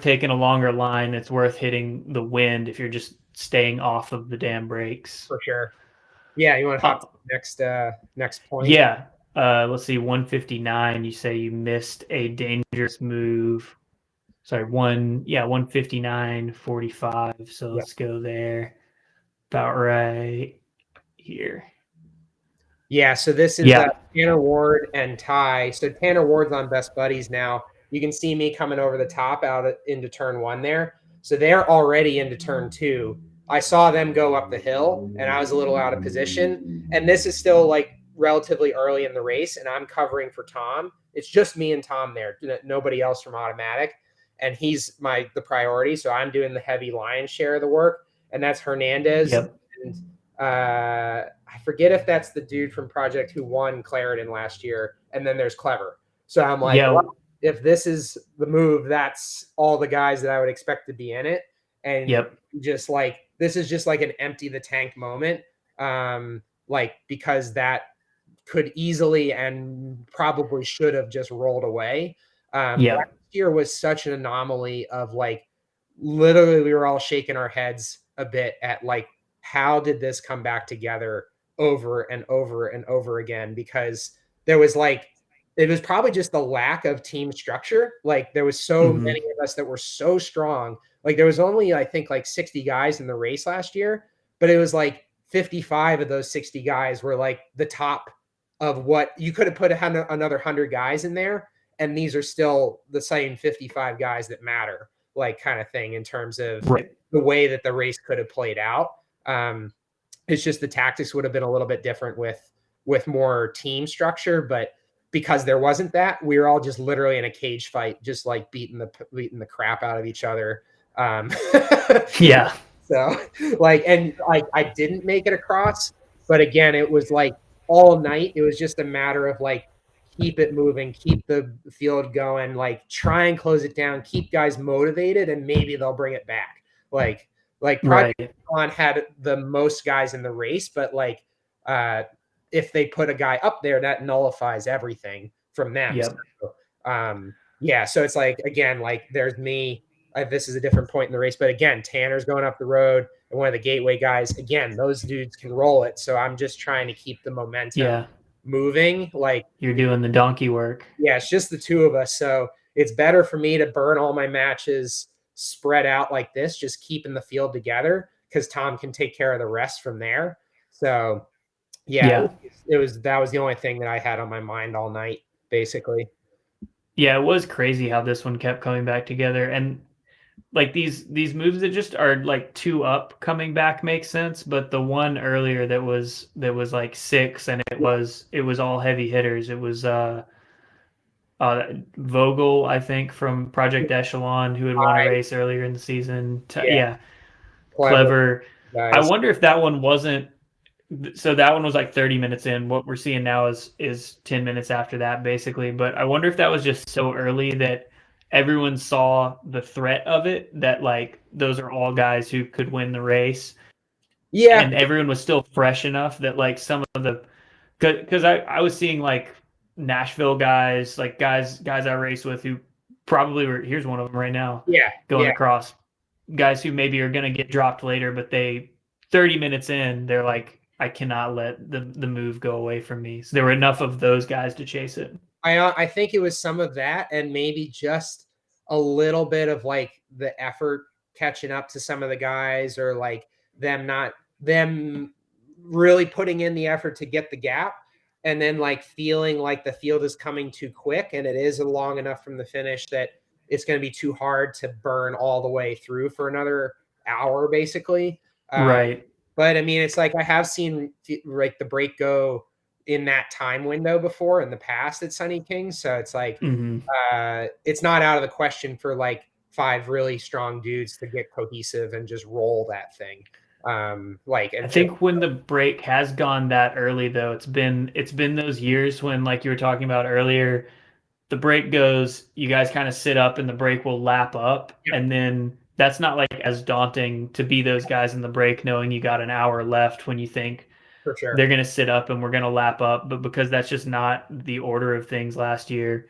taking a longer line. It's worth hitting the wind if you're just staying off of the damn brakes. for sure. Yeah. You want to hop Uh, to the next point? yeah. Let's see, 159. You say you missed a dangerous move. Sorry, 159.45. So Yeah. let's go there. About right here. Yeah. So this is Yeah. Tanner Ward and Ty. So Tanner Ward's on Best Buddies now. You can see me coming over the top out into turn 1 there. So they're already into turn 2. I saw them go up the hill and I was a little out of position. And this is still like relatively early in the race, and I'm covering for Tom. It's just me and Tom there, nobody else from automatic. And he's the priority. So I'm doing the heavy lion's share of the work. And that's Hernandez. Yep. And I forget if that's the dude from Project who won Clarendon last year. And then there's Clever. So I'm like, Yeah. well, if this is the move, that's all the guys that I would expect to be in it. And Yep. just like, this is just like an empty the tank moment. Like, because that could easily and probably should have just rolled away. Yeah. Last year was such an anomaly of like, literally we were all shaking our heads a bit at like, how did this come back together over and over and over again? Because there was like, it was probably just the lack of team structure. Like there was so Mm-hmm. many of us that were so strong. Like there was only, I think, like 60 guys in the race last year, but it was like 55 of those 60 guys were like the top of what you could have put another 100 guys in there. And these are still the same 55 guys that matter, like kind of thing in terms of Right. the way that the race could have played out. It's just the tactics would have been a little bit different with more team structure, but because there wasn't that, we were all just literally in a cage fight, just like beating the crap out of each other Yeah. So like, and like I didn't make it across, but again, it was like all night. It was just a matter of like keep it moving, keep the field going, like try and close it down, keep guys motivated, and maybe they'll bring it back. Like Project Right. On had the most guys in the race, but like if they put a guy up there, that nullifies everything from them. Yep. So, yeah, so it's like again, like there's me. This is a different point in the race, but again, Tanner's going up the road, and one of the gateway guys. Again, those dudes can roll it, so I'm just trying to keep the momentum Yeah. moving. Like You're doing the donkey work. yeah, it's just the two of us, so it's better for me to burn all my matches spread out like this, just keeping the field together because Tom can take care of the rest from there. So yeah, it was that was the only thing that I had on my mind all night, basically. Yeah, it was crazy how this one kept coming back together. And like these moves that just are like two up coming back makes sense, but the one earlier that was like 6 and it was all heavy hitters. It was Vogel, I think, from Project Echelon, who had won a race earlier in the season. Yeah, Clever. I guys. wonder if that one wasn't. So that one was like 30 minutes in. What we're seeing now is 10 minutes after that, basically. But I wonder if that was just so early that everyone saw the threat of it, that like those are all guys who could win the race. Yeah, And everyone was still fresh enough that like some of the, because I was seeing like Nashville guys, like guys I raced with who probably were, here's one of them right now, going across, guys who maybe are going to get dropped later, but 30 minutes in, they're like, I cannot let the move go away from me. So there were enough of those guys to chase it. I think it was some of that and maybe just a little bit of like the effort catching up to some of the guys, or like them really putting in the effort to get the gap, and then like feeling like the field is coming too quick and it is long enough from the finish that it's going to be too hard to burn all the way through for another hour, basically. Right. But I mean, it's like I have seen like the break go in that time window before in the past at Sunny King. So it's like it's not out of the question for like 5 really strong dudes to get cohesive and just roll that thing. I think when the break has gone that early though, it's been those years when, like you were talking about earlier, the break goes, you guys kind of sit up and the break will lap up. Yeah. And then that's not like as daunting to be those guys in the break, knowing you got an hour left when you think for sure they're going to sit up and we're going to lap up. But because that's just not the order of things last year,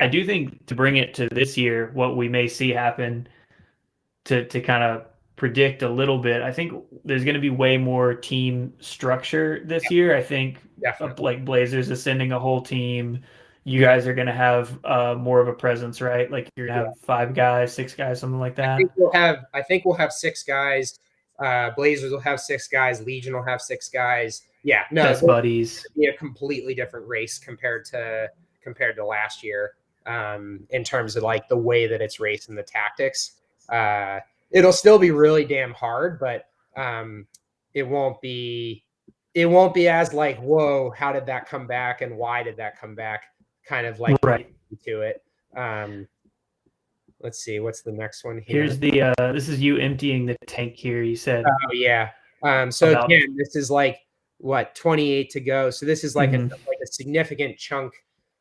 I do think to bring it to this year, what we may see happen to kind of predict a little bit, I think there's going to be way more team structure this year. I think like Blazers is sending a whole team. You guys are going to have more of a presence, right? Like you're going to have 5 guys, 6 guys, something like that. I think we'll have 6 guys. Blazers will have 6 guys. Legion will have 6 guys. Yeah, no, best buddies. Be a completely different race compared to last year, in terms of like the way that it's raced and the tactics. It'll still be really damn hard, but it won't be as like, whoa, how did that come back and why did that come back? Kind of like right to it. Let's see, what's the next one here? Here's the this is you emptying the tank here, you said. Oh yeah. So again, this is like what, 28 to go. So this is like a significant chunk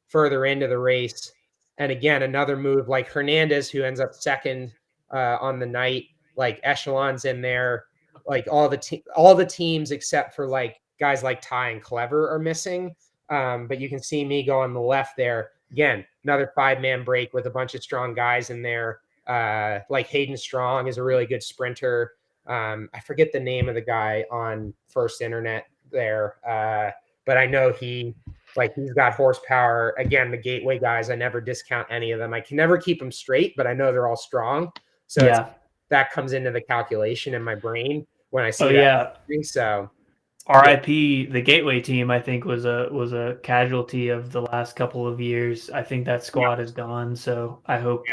further into the race. And again, another move like Hernandez, who ends up second on the night, like Echelon's in there, like all the teams except for like guys like Ty and Clever are missing. But you can see me go on the left there. Again, another 5-man break with a bunch of strong guys in there. Like Hayden Strong is a really good sprinter. I forget the name of the guy on First Internet there, but I know he's got horsepower. Again, the gateway guys, I never discount any of them. I can never keep them straight, but I know they're all strong. So that comes into the calculation in my brain when I see that. So RIP, the gateway team, I think was a casualty of the last couple of years. I think that squad is gone. So I hope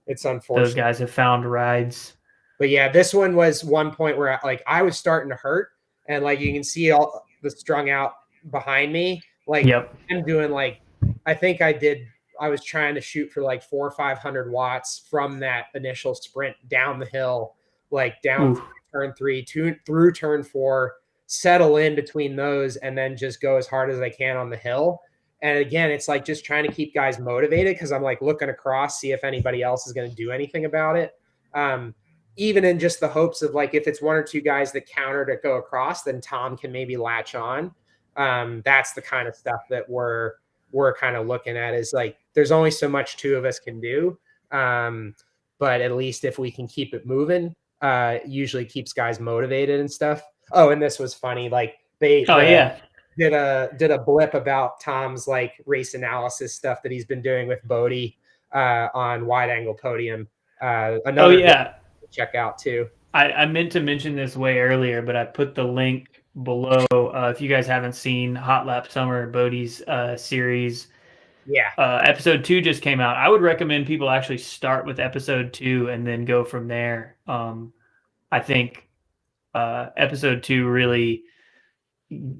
it's unfortunate those guys have found rides. But yeah, this one was one point where I was starting to hurt, and like you can see all the strung out behind me. Like I'm doing like, I think I did was trying to shoot for like 400 or 500 watts from that initial sprint down the hill, like down turn 3 through turn 4, settle in between those, and then just go as hard as I can on the hill. And again, it's like just trying to keep guys motivated, because I'm like looking across, see if anybody else is going to do anything about it. Even in just the hopes of like, if it's one or two guys that counter to go across, then Tom can maybe latch on. That's the kind of stuff that we're kind of looking at, is like, there's only so much two of us can do. But at least if we can keep it moving, usually keeps guys motivated and stuff. Oh, and this was funny. Like did a blip about Tom's like race analysis stuff that he's been doing with Bodie on Wide Angle Podium. Another check out too. I meant to mention this way earlier, but I put the link below. If you guys haven't seen Hot Lap Summer, Bodie's series, episode 2 just came out. I would recommend people actually start with episode 2 and then go from there. I think episode 2 really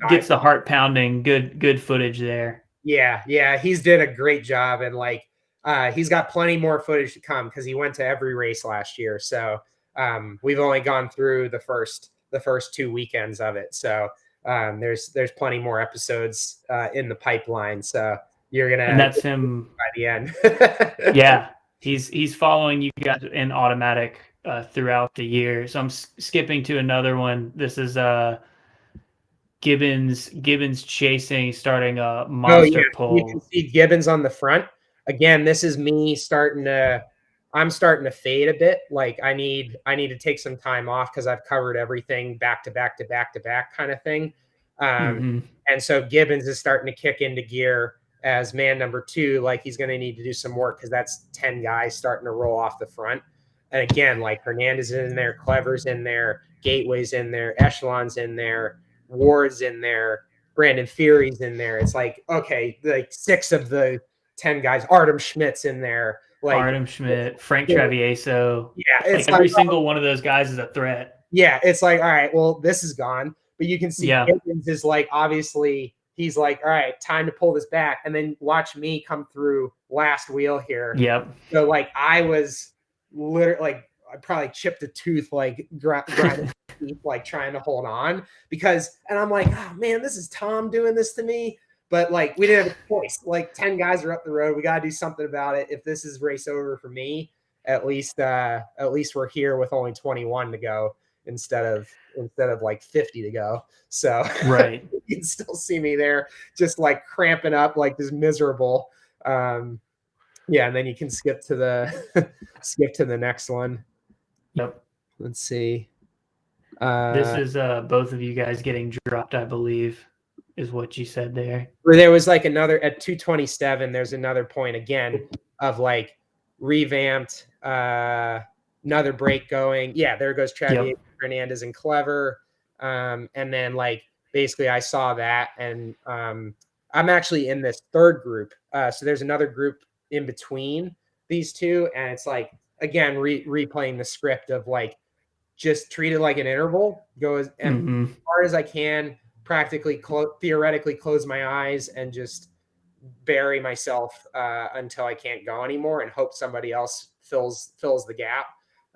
gets the heart pounding, good footage there. Yeah, he's did a great job, and like he's got plenty more footage to come, because he went to every race last year. So we've only gone through the first 2 weekends of it. So there's plenty more episodes in the pipeline. So you're gonna, and that's him by the end. Yeah, he's following you guys in automatic throughout the year. So I'm skipping to another one. This is Gibbons chasing, starting a monster pull. You can see Gibbons on the front. Again, this is me I'm starting to fade a bit. Like I need to take some time off, because I've covered everything back to back kind of thing. And so Gibbons is starting to kick into gear as man number 2. Like he's going to need to do some work, because that's 10 guys starting to roll off the front. And again, like Hernandez is in there, Clever's in there, Gateway's in there, Echelon's in there, Ward's in there, Brandon Feary's in there. It's like, okay, like 6 of the 10 guys. Artem Schmidt's in there. Like Artem Schmidt, Frank Travieso. Yeah, it's like every single one of those guys is a threat. Yeah, it's like, all right, well, this is gone. But you can see Gibbons is like, obviously, he's like, all right, time to pull this back. And then watch me come through last wheel here. Yep. So like I was literally like, I probably chipped a tooth, like grinding teeth, like trying to hold on, and I'm like, oh man, this is Tom doing this to me. But like we didn't have a choice. Like 10 guys are up the road. We got to do something about it. If this is race over for me, at least we're here with only 21 to go instead of like 50 to go. So right, you can still see me there, just like cramping up, like just miserable. And then you can skip to the next one. Yep. Let's see. This is both of you guys getting dropped, I believe, is what you said there. There was like another at 227. There's another point again of like revamped, another break going. Yeah, there goes Travis, Hernandez, and Clever. And then like basically I saw that, and I'm actually in this third group. So there's another group in between these two, and it's like again replaying the script of like just treat it like an interval, go as far as I can, practically theoretically close my eyes and just bury myself until I can't go anymore, and hope somebody else fills the gap,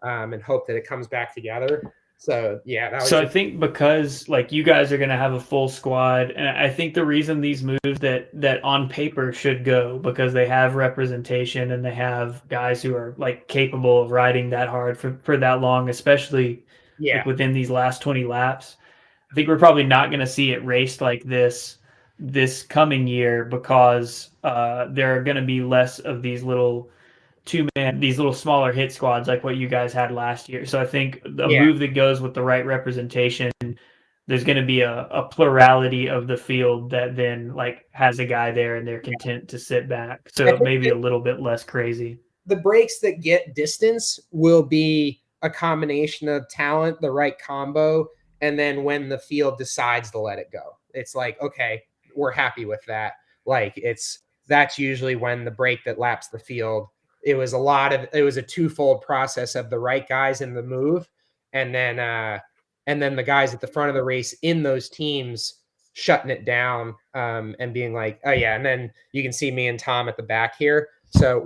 and hope that it comes back together. So yeah, I think because like you guys are going to have a full squad, and I think the reason these moves that on paper should go, because they have representation and they have guys who are like capable of riding that hard for that long, especially like within these last 20 laps. I think we're probably not going to see it raced like this coming year, because there are going to be less of these little these little smaller hit squads like what you guys had last year. So I think a move that goes with the right representation, there's going to be a plurality of the field that then like has a guy there and they're content to sit back. So it may be a little bit less crazy. The breaks that get distance will be a combination of talent, the right combo, and then when the field decides to let it go. It's like, okay, we're happy with that. Like that's usually when the break that laps the field. It was a twofold process of the right guys in the move, and then the guys at the front of the race in those teams shutting it down and being like, oh yeah. And then you can see me and Tom at the back here. So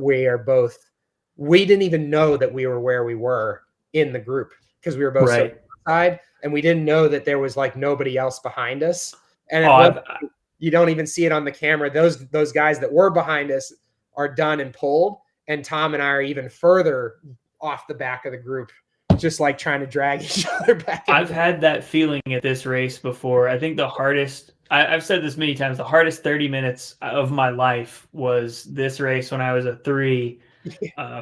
we didn't even know that we were where we were in the group because we were both so outside, and we didn't know that there was like nobody else behind us. And you don't even see it on the camera. Those guys that were behind us are done and pulled, and Tom and I are even further off the back of the group, just like trying to drag each other back. I've had that feeling at this race before. I think the hardest, I've said this many times, the hardest 30 minutes of my life was this race when I was a 3,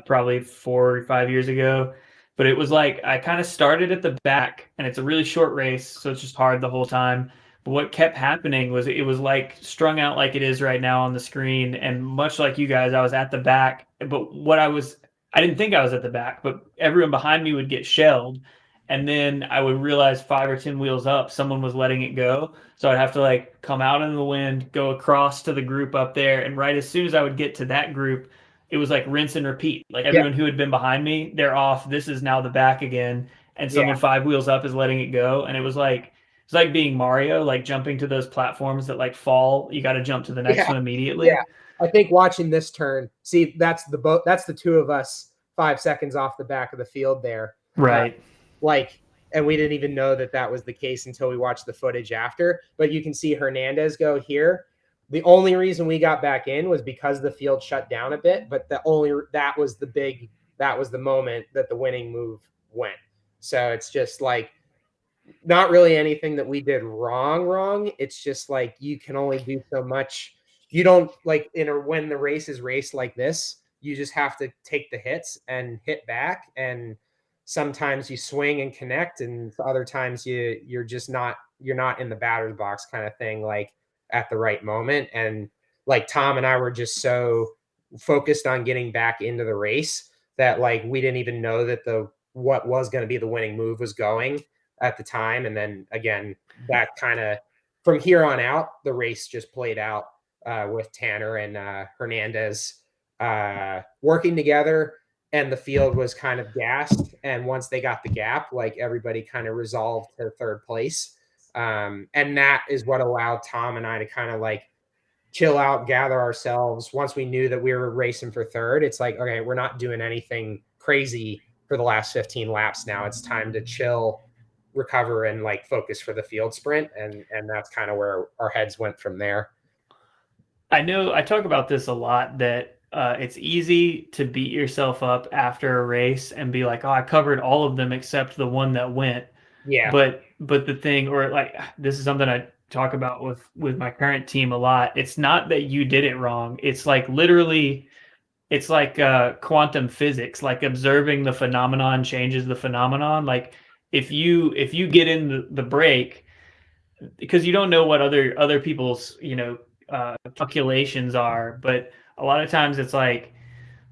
probably 4 or 5 years ago. But it was like I kind of started at the back, and it's a really short race, so it's just hard the whole time. But what kept happening was it was like strung out like it is right now on the screen. And much like you guys, I was at the back. But I didn't think I was at the back, but everyone behind me would get shelled. And then I would realize 5 or 10 wheels up, someone was letting it go. So I'd have to like come out in the wind, go across to the group up there. And right as soon as I would get to that group, it was like rinse and repeat. Like everyone who had been behind me, they're off. This is now the back again. And someone 5 wheels up is letting it go. And it's like being Mario, like jumping to those platforms that like fall. You got to jump to the next one immediately. Yeah. I think watching this turn, see, that's the two of us 5 seconds off the back of the field there. Right. And we didn't even know that was the case until we watched the footage after. But you can see Hernandez go here. The only reason we got back in was because the field shut down a bit. But that was the moment that the winning move went. So it's just like not really anything that we did wrong. It's just like you can only do so much. You don't like when the race is raced like this, you just have to take the hits and hit back. And sometimes you swing and connect, and other times you're not in the batter's box kind of thing, like at the right moment. And like Tom and I were just so focused on getting back into the race that like we didn't even know that what was going to be the winning move was going at the time. And then again, that kind of from here on out, the race just played out with Tanner and Hernandez working together, and the field was kind of gassed. And once they got the gap, like everybody kind of resolved to third place. And that is what allowed Tom and I to kind of like chill out, gather ourselves. Once we knew that we were racing for third, it's like, okay, we're not doing anything crazy for the last 15 laps now. It's time to chill, recover, and like focus for the field sprint. And that's kind of where our heads went from there. I know I talk about this a lot, that it's easy to beat yourself up after a race and be like, oh, I covered all of them except the one that went. Yeah. But the thing, or like, this is something I talk about with my current team a lot. It's not that you did it wrong. It's like literally, it's like quantum physics, like observing the phenomenon changes the phenomenon. Like if you get in the break, because you don't know what other people's calculations are, but a lot of times it's like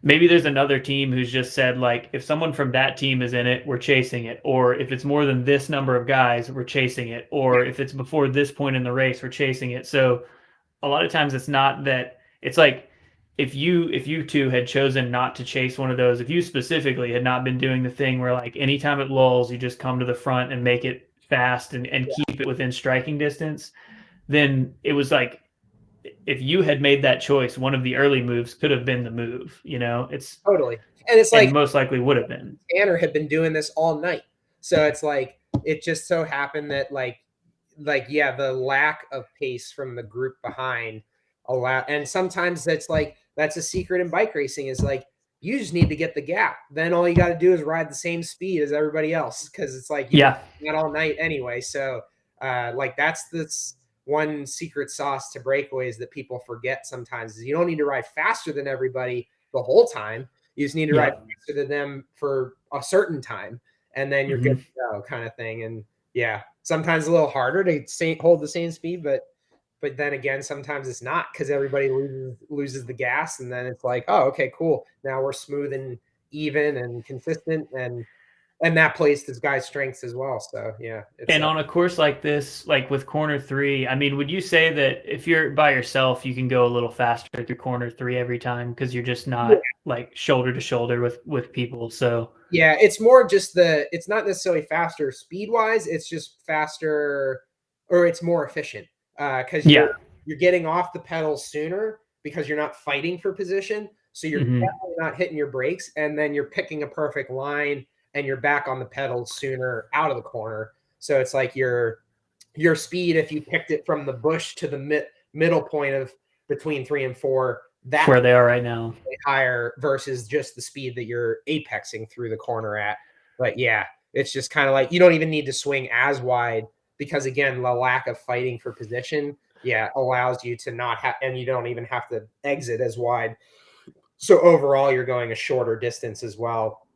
maybe there's another team who's just said like, if someone from that team is in it, we're chasing it, or if it's more than this number of guys, we're chasing it, or if it's before this point in the race, we're chasing it. So a lot of times it's not that. It's like if you two had chosen not to chase one of those, if you specifically had not been doing the thing where like anytime it lulls, you just come to the front and make it fast and keep it within striking distance, then it was like, if you had made that choice, one of the early moves could have been the move. It's totally. And it's like, most likely would have been. Tanner had been doing this all night. So it's like, it just so happened that the lack of pace from the group behind and sometimes that's a secret in bike racing, is like, you just need to get the gap. Then all you got to do is ride the same speed as everybody else. Cause it's like, not all night anyway. So that's this one secret sauce to breakaways that people forget sometimes, is you don't need to ride faster than everybody the whole time. You just need to ride faster than them for a certain time, and then you're good to go, kind of thing. And sometimes a little harder to hold the same speed, but then again, sometimes it's not, because everybody loses the gas, and then it's like, oh, okay, cool. Now we're smooth and even and consistent, and that plays to guy's strengths as well. So and on a course like this, like with corner 3, I mean, would you say that if you're by yourself, you can go a little faster through corner 3 every time because you're just not like shoulder to shoulder with people? So it's more just it's not necessarily faster speed wise, it's just faster, or it's more efficient. because Yeah. you're getting off the pedals sooner because you're not fighting for position. So you're definitely not hitting your brakes, and then you're picking a perfect line and you're back on the pedals sooner out of the corner. So it's like your speed, if you picked it from the bush to the middle point of between 3 and 4, that's where they are right now, higher versus just the speed that you're apexing through the corner at. But yeah, it's just kind of like you don't even need to swing as wide because again, the lack of fighting for position, allows you to not have, and you don't even have to exit as wide. So overall, you're going a shorter distance as well.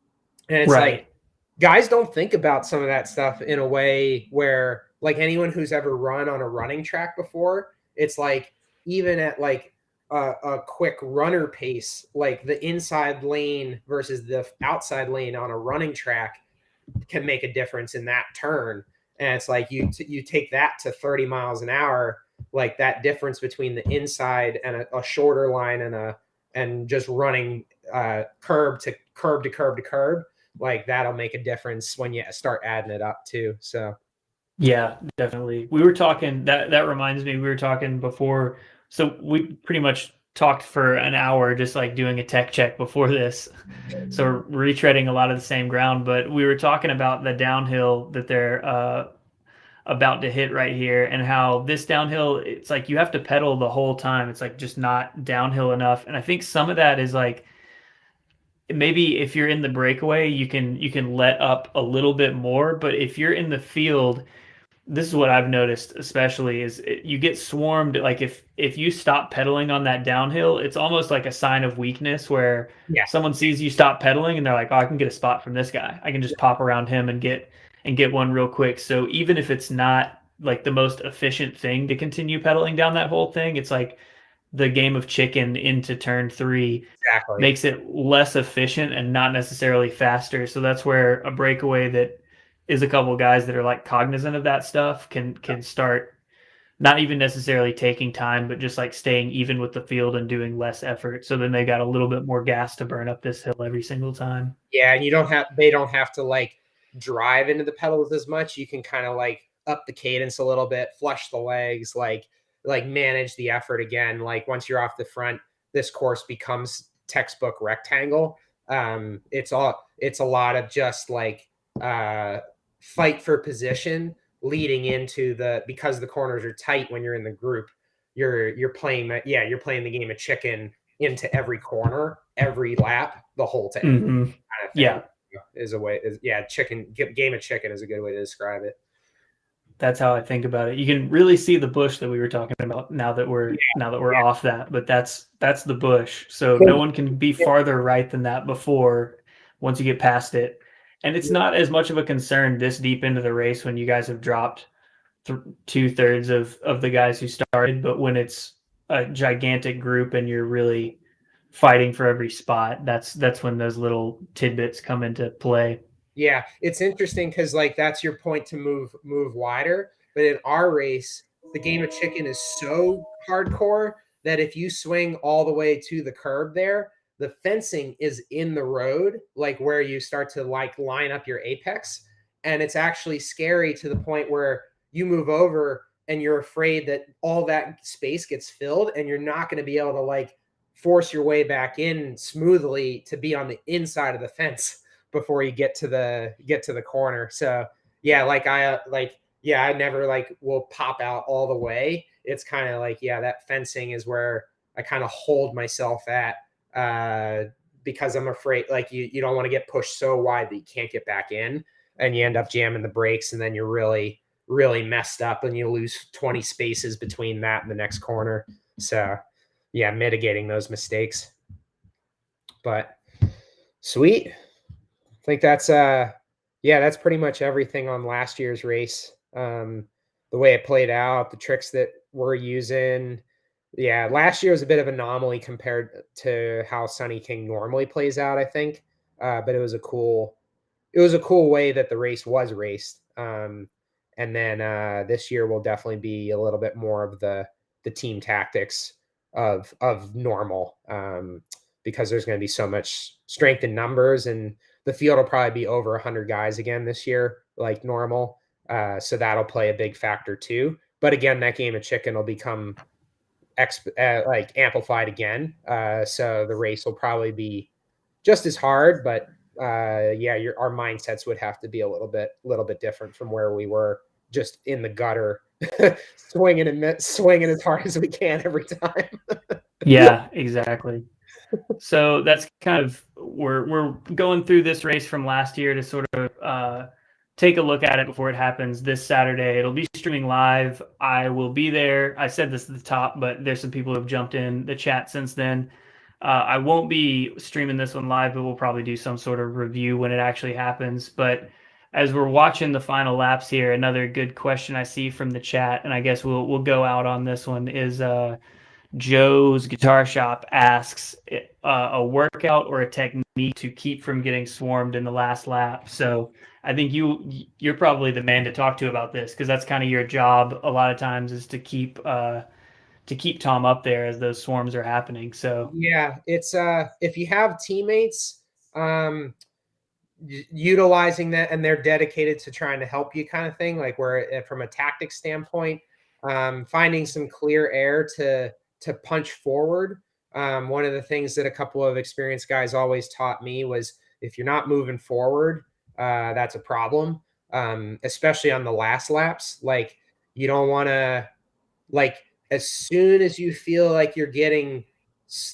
And it's right? like guys don't think about some of that stuff in a way where, like, anyone who's ever run on a running track before, it's like even at like a quick runner pace, like the inside lane versus the outside lane on a running track can make a difference in that turn. And it's like you take that to 30 miles an hour, like that difference between the inside and a shorter line and just running curb to curb to curb to curb, like that'll make a difference when you start adding it up too. So yeah, definitely. We were talking that reminds me, we were talking before. So we pretty much talked for an hour just like doing a tech check before this. So we're retreading a lot of the same ground, but we were talking about the downhill that they're about to hit right here and how this downhill, it's like you have to pedal the whole time. It's like just not downhill enough. And I think some of that is like maybe if you're in the breakaway, you can let up a little bit more, but if you're in the field, this is what I've noticed especially is you get swarmed. Like if you stop pedaling on that downhill, it's almost like a sign of weakness where yeah, someone sees you stop pedaling and they're like, oh, I can get a spot from this guy. I can just pop around him and get one real quick. So even if it's not like the most efficient thing to continue pedaling down that whole thing, it's like the game of chicken into turn 3 exactly. makes it less efficient and not necessarily faster. So that's where a breakaway that is a couple of guys that are like cognizant of that stuff can start not even necessarily taking time, but just like staying even with the field and doing less effort. So then they got a little bit more gas to burn up this hill every single time. Yeah, and they don't have to like drive into the pedals as much. You can kind of like up the cadence a little bit, flush the legs, like manage the effort again. Like once you're off the front, this course becomes textbook rectangle. It's a lot of just like fight for position leading into because the corners are tight when you're in the group. You're playing you're playing the game of chicken into every corner, every lap, the whole time. Mm-hmm. Kind of thing Yeah, is a way. Chicken game of chicken is a good way to describe it. that's how I think about it. You can really see the bush that we were talking about now that we're off that, but that's the bush. So no one can be farther right than that before once you get past it. And it's not as much of a concern this deep into the race when you guys have dropped 2/3 of the guys who started, but when it's a gigantic group and you're really fighting for every spot, that's when those little tidbits come into play. Yeah, it's interesting because like that's your point to move wider. But in our race, the game of chicken is so hardcore that if you swing all the way to the curb there, the fencing is in the road, like where you start to like line up your apex. And it's actually scary to the point where you move over and you're afraid that all that space gets filled and you're not going to be able to like force your way back in smoothly to be on the inside of the fence before you get to the corner. So yeah, I never like will pop out all the way. It's kind of like, that fencing is where I kind of hold myself at because I'm afraid like you don't want to get pushed so wide that you can't get back in and you end up jamming the brakes and then you're really, really messed up and you lose 20 spaces between that and the next corner. So yeah, mitigating those mistakes. But sweet. I think that's pretty much everything on last year's race. The way it played out, the tricks that we're using. Yeah, last year was a bit of an anomaly compared to how Sunny King normally plays out, I think. But it was a cool way that the race was raced. And then this year will definitely be a little bit more of the team tactics of normal, because there's going to be so much strength in numbers, and the field will probably be over 100 guys again this year, like normal. So that'll play a big factor too. But again, that game of chicken will become like amplified again. So the race will probably be just as hard, but yeah, our mindsets would have to be a little bit different from where we were just in the gutter, swinging as hard as we can every time. Yeah, exactly. So that's kind of we're going through this race from last year to sort of take a look at it before it happens this Saturday. It'll be streaming live. I will be there. I said this at the top, but there's some people who have jumped in the chat since then. I won't be streaming this one live, but we'll probably do some sort of review when it actually happens. But as we're watching the final laps here, another good question I see from the chat, and I guess we'll go out on this one is Joe's Guitar Shop asks a workout or a technique to keep from getting swarmed in the last lap. So I think you're probably the man to talk to about this, because that's kind of your job a lot of times, is to keep Tom up there as those swarms are happening. So yeah, it's if you have teammates utilizing that and they're dedicated to trying to help you, kind of thing, like where from a tactic standpoint, finding some clear air to punch forward. One of the things that a couple of experienced guys always taught me was, if you're not moving forward, that's a problem, especially on the last laps. Like, you don't want to, like, as soon as you feel like you're getting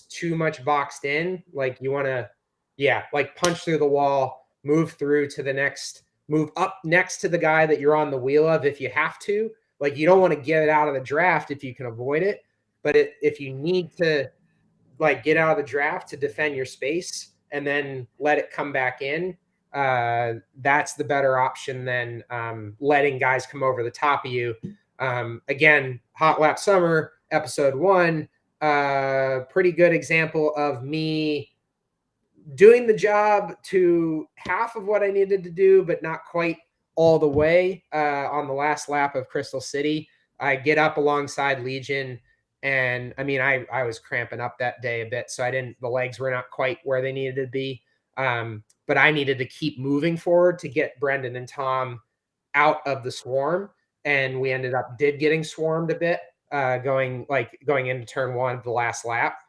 too much boxed in, like, you want to, yeah, like, punch through the wall, move through to the next, move up next to the guy that you're on the wheel of if you have to. Like, you don't want to get it out of the draft if you can avoid it. But if you need to, like, get out of the draft to defend your space and then let it come back in, that's the better option than letting guys come over the top of you. Again, Hot Lap Summer, episode 1, pretty good example of me doing the job to half of what I needed to do, but not quite all the way. On the last lap of Crystal City, I get up alongside Legion, and I mean, I was cramping up that day a bit, so the legs were not quite where they needed to be. But I needed to keep moving forward to get Brendan and Tom out of the swarm, and we ended up getting swarmed a bit, going into turn 1 of the last lap.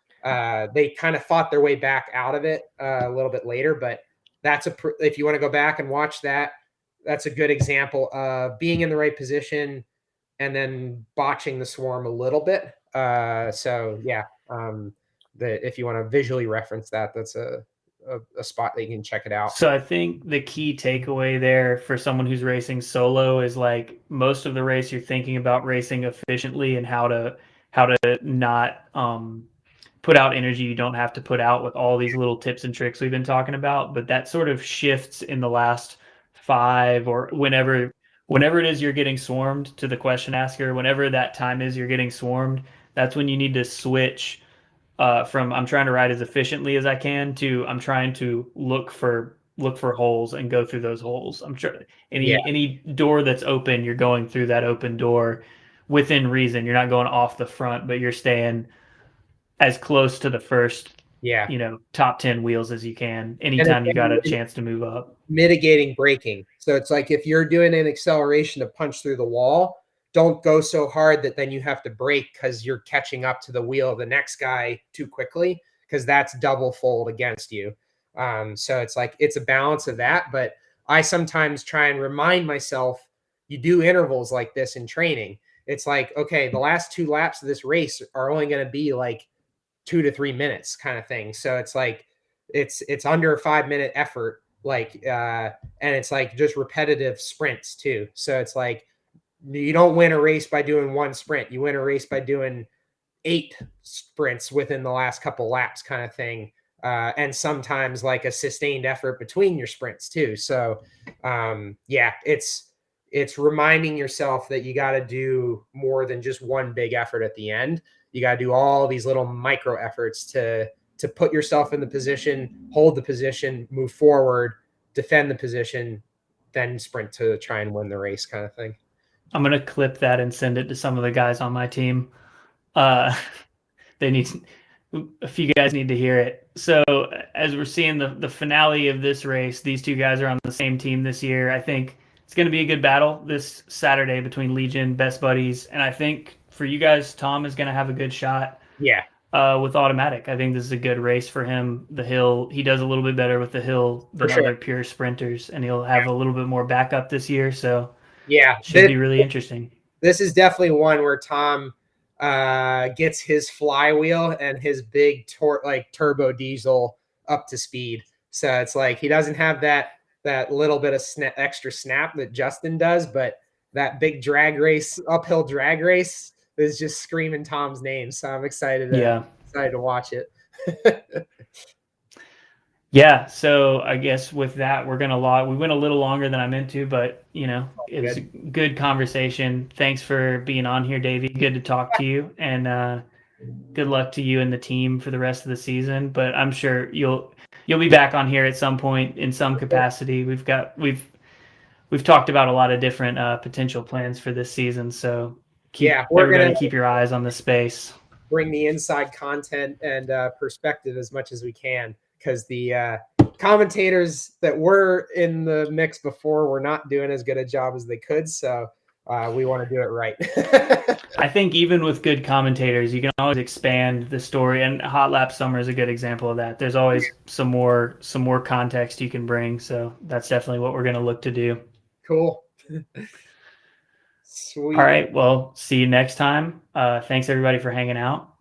They kind of fought their way back out of it a little bit later, but that's if you want to go back and watch that, that's a good example of being in the right position and then botching the swarm a little bit. So yeah, if you want to visually reference that, that's a spot that you can check it out. So I think the key takeaway there for someone who's racing solo is, like, most of the race you're thinking about racing efficiently and how to not put out energy you don't have to put out with all these little tips and tricks we've been talking about. But that sort of shifts in the last 5, or whenever it is you're getting swarmed, to the question asker, whenever that time is you're getting swarmed, that's when you need to switch from I'm trying to ride as efficiently as I can to I'm trying to look for holes and go through those holes. I'm sure any door that's open, you're going through that open door within reason. You're not going off the front, but you're staying as close to the first, top 10 wheels as you can anytime you got a chance to move up. Mitigating braking. So it's like, if you're doing an acceleration to punch through the wall, don't go so hard that then you have to brake because you're catching up to the wheel of the next guy too quickly, because that's double fold against you. So it's like, it's a balance of that. But I sometimes try and remind myself, you do intervals like this in training. It's like, okay, the last 2 laps of this race are only going to be like 2 to 3 minutes, kind of thing. So it's like, it's under a 5-minute effort, like, and it's like just repetitive sprints too. So it's like, you don't win a race by doing 1 sprint. You win a race by doing 8 sprints within the last couple laps, kind of thing. And sometimes like a sustained effort between your sprints too. So yeah, it's reminding yourself that you got to do more than just one big effort at the end. You got to do all these little micro efforts to put yourself in the position, hold the position, move forward, defend the position, then sprint to try and win the race, kind of thing. I'm going to clip that and send it to some of the guys on my team. A few guys need to hear it. So as we're seeing the finale of this race, these 2 guys are on the same team this year. I think it's going to be a good battle this Saturday between Legion, Best Buddies, and I think for you guys, Tom is going to have a good shot. Yeah. With automatic, I think this is a good race for him. The hill, he does a little bit better with the hill than sure. other pure sprinters, and he'll have a little bit more backup this year. So yeah, should be really interesting. This is definitely one where Tom gets his flywheel and his big turbo diesel up to speed. So it's like he doesn't have that little bit of extra snap that Justin does, but that big drag race, uphill drag race, is just screaming Tom's name. So I'm excited to watch it. Yeah, so I guess with that, we went a little longer than I meant to, but it was a good conversation. Thanks for being on here, Davey. Good to talk to you, and good luck to you and the team for the rest of the season. But I'm sure you'll be back on here at some point in some capacity. We've talked about a lot of different potential plans for this season, so we're going to keep your eyes on the space. Bring the inside content and perspective as much as we can, because the commentators that were in the mix before were not doing as good a job as they could. So we want to do it right. I think even with good commentators, you can always expand the story, and Hot Lap Summer is a good example of that. There's always some more context you can bring. So that's definitely what we're going to look to do. Cool. Sweet. All right. Well, see you next time. Thanks everybody for hanging out.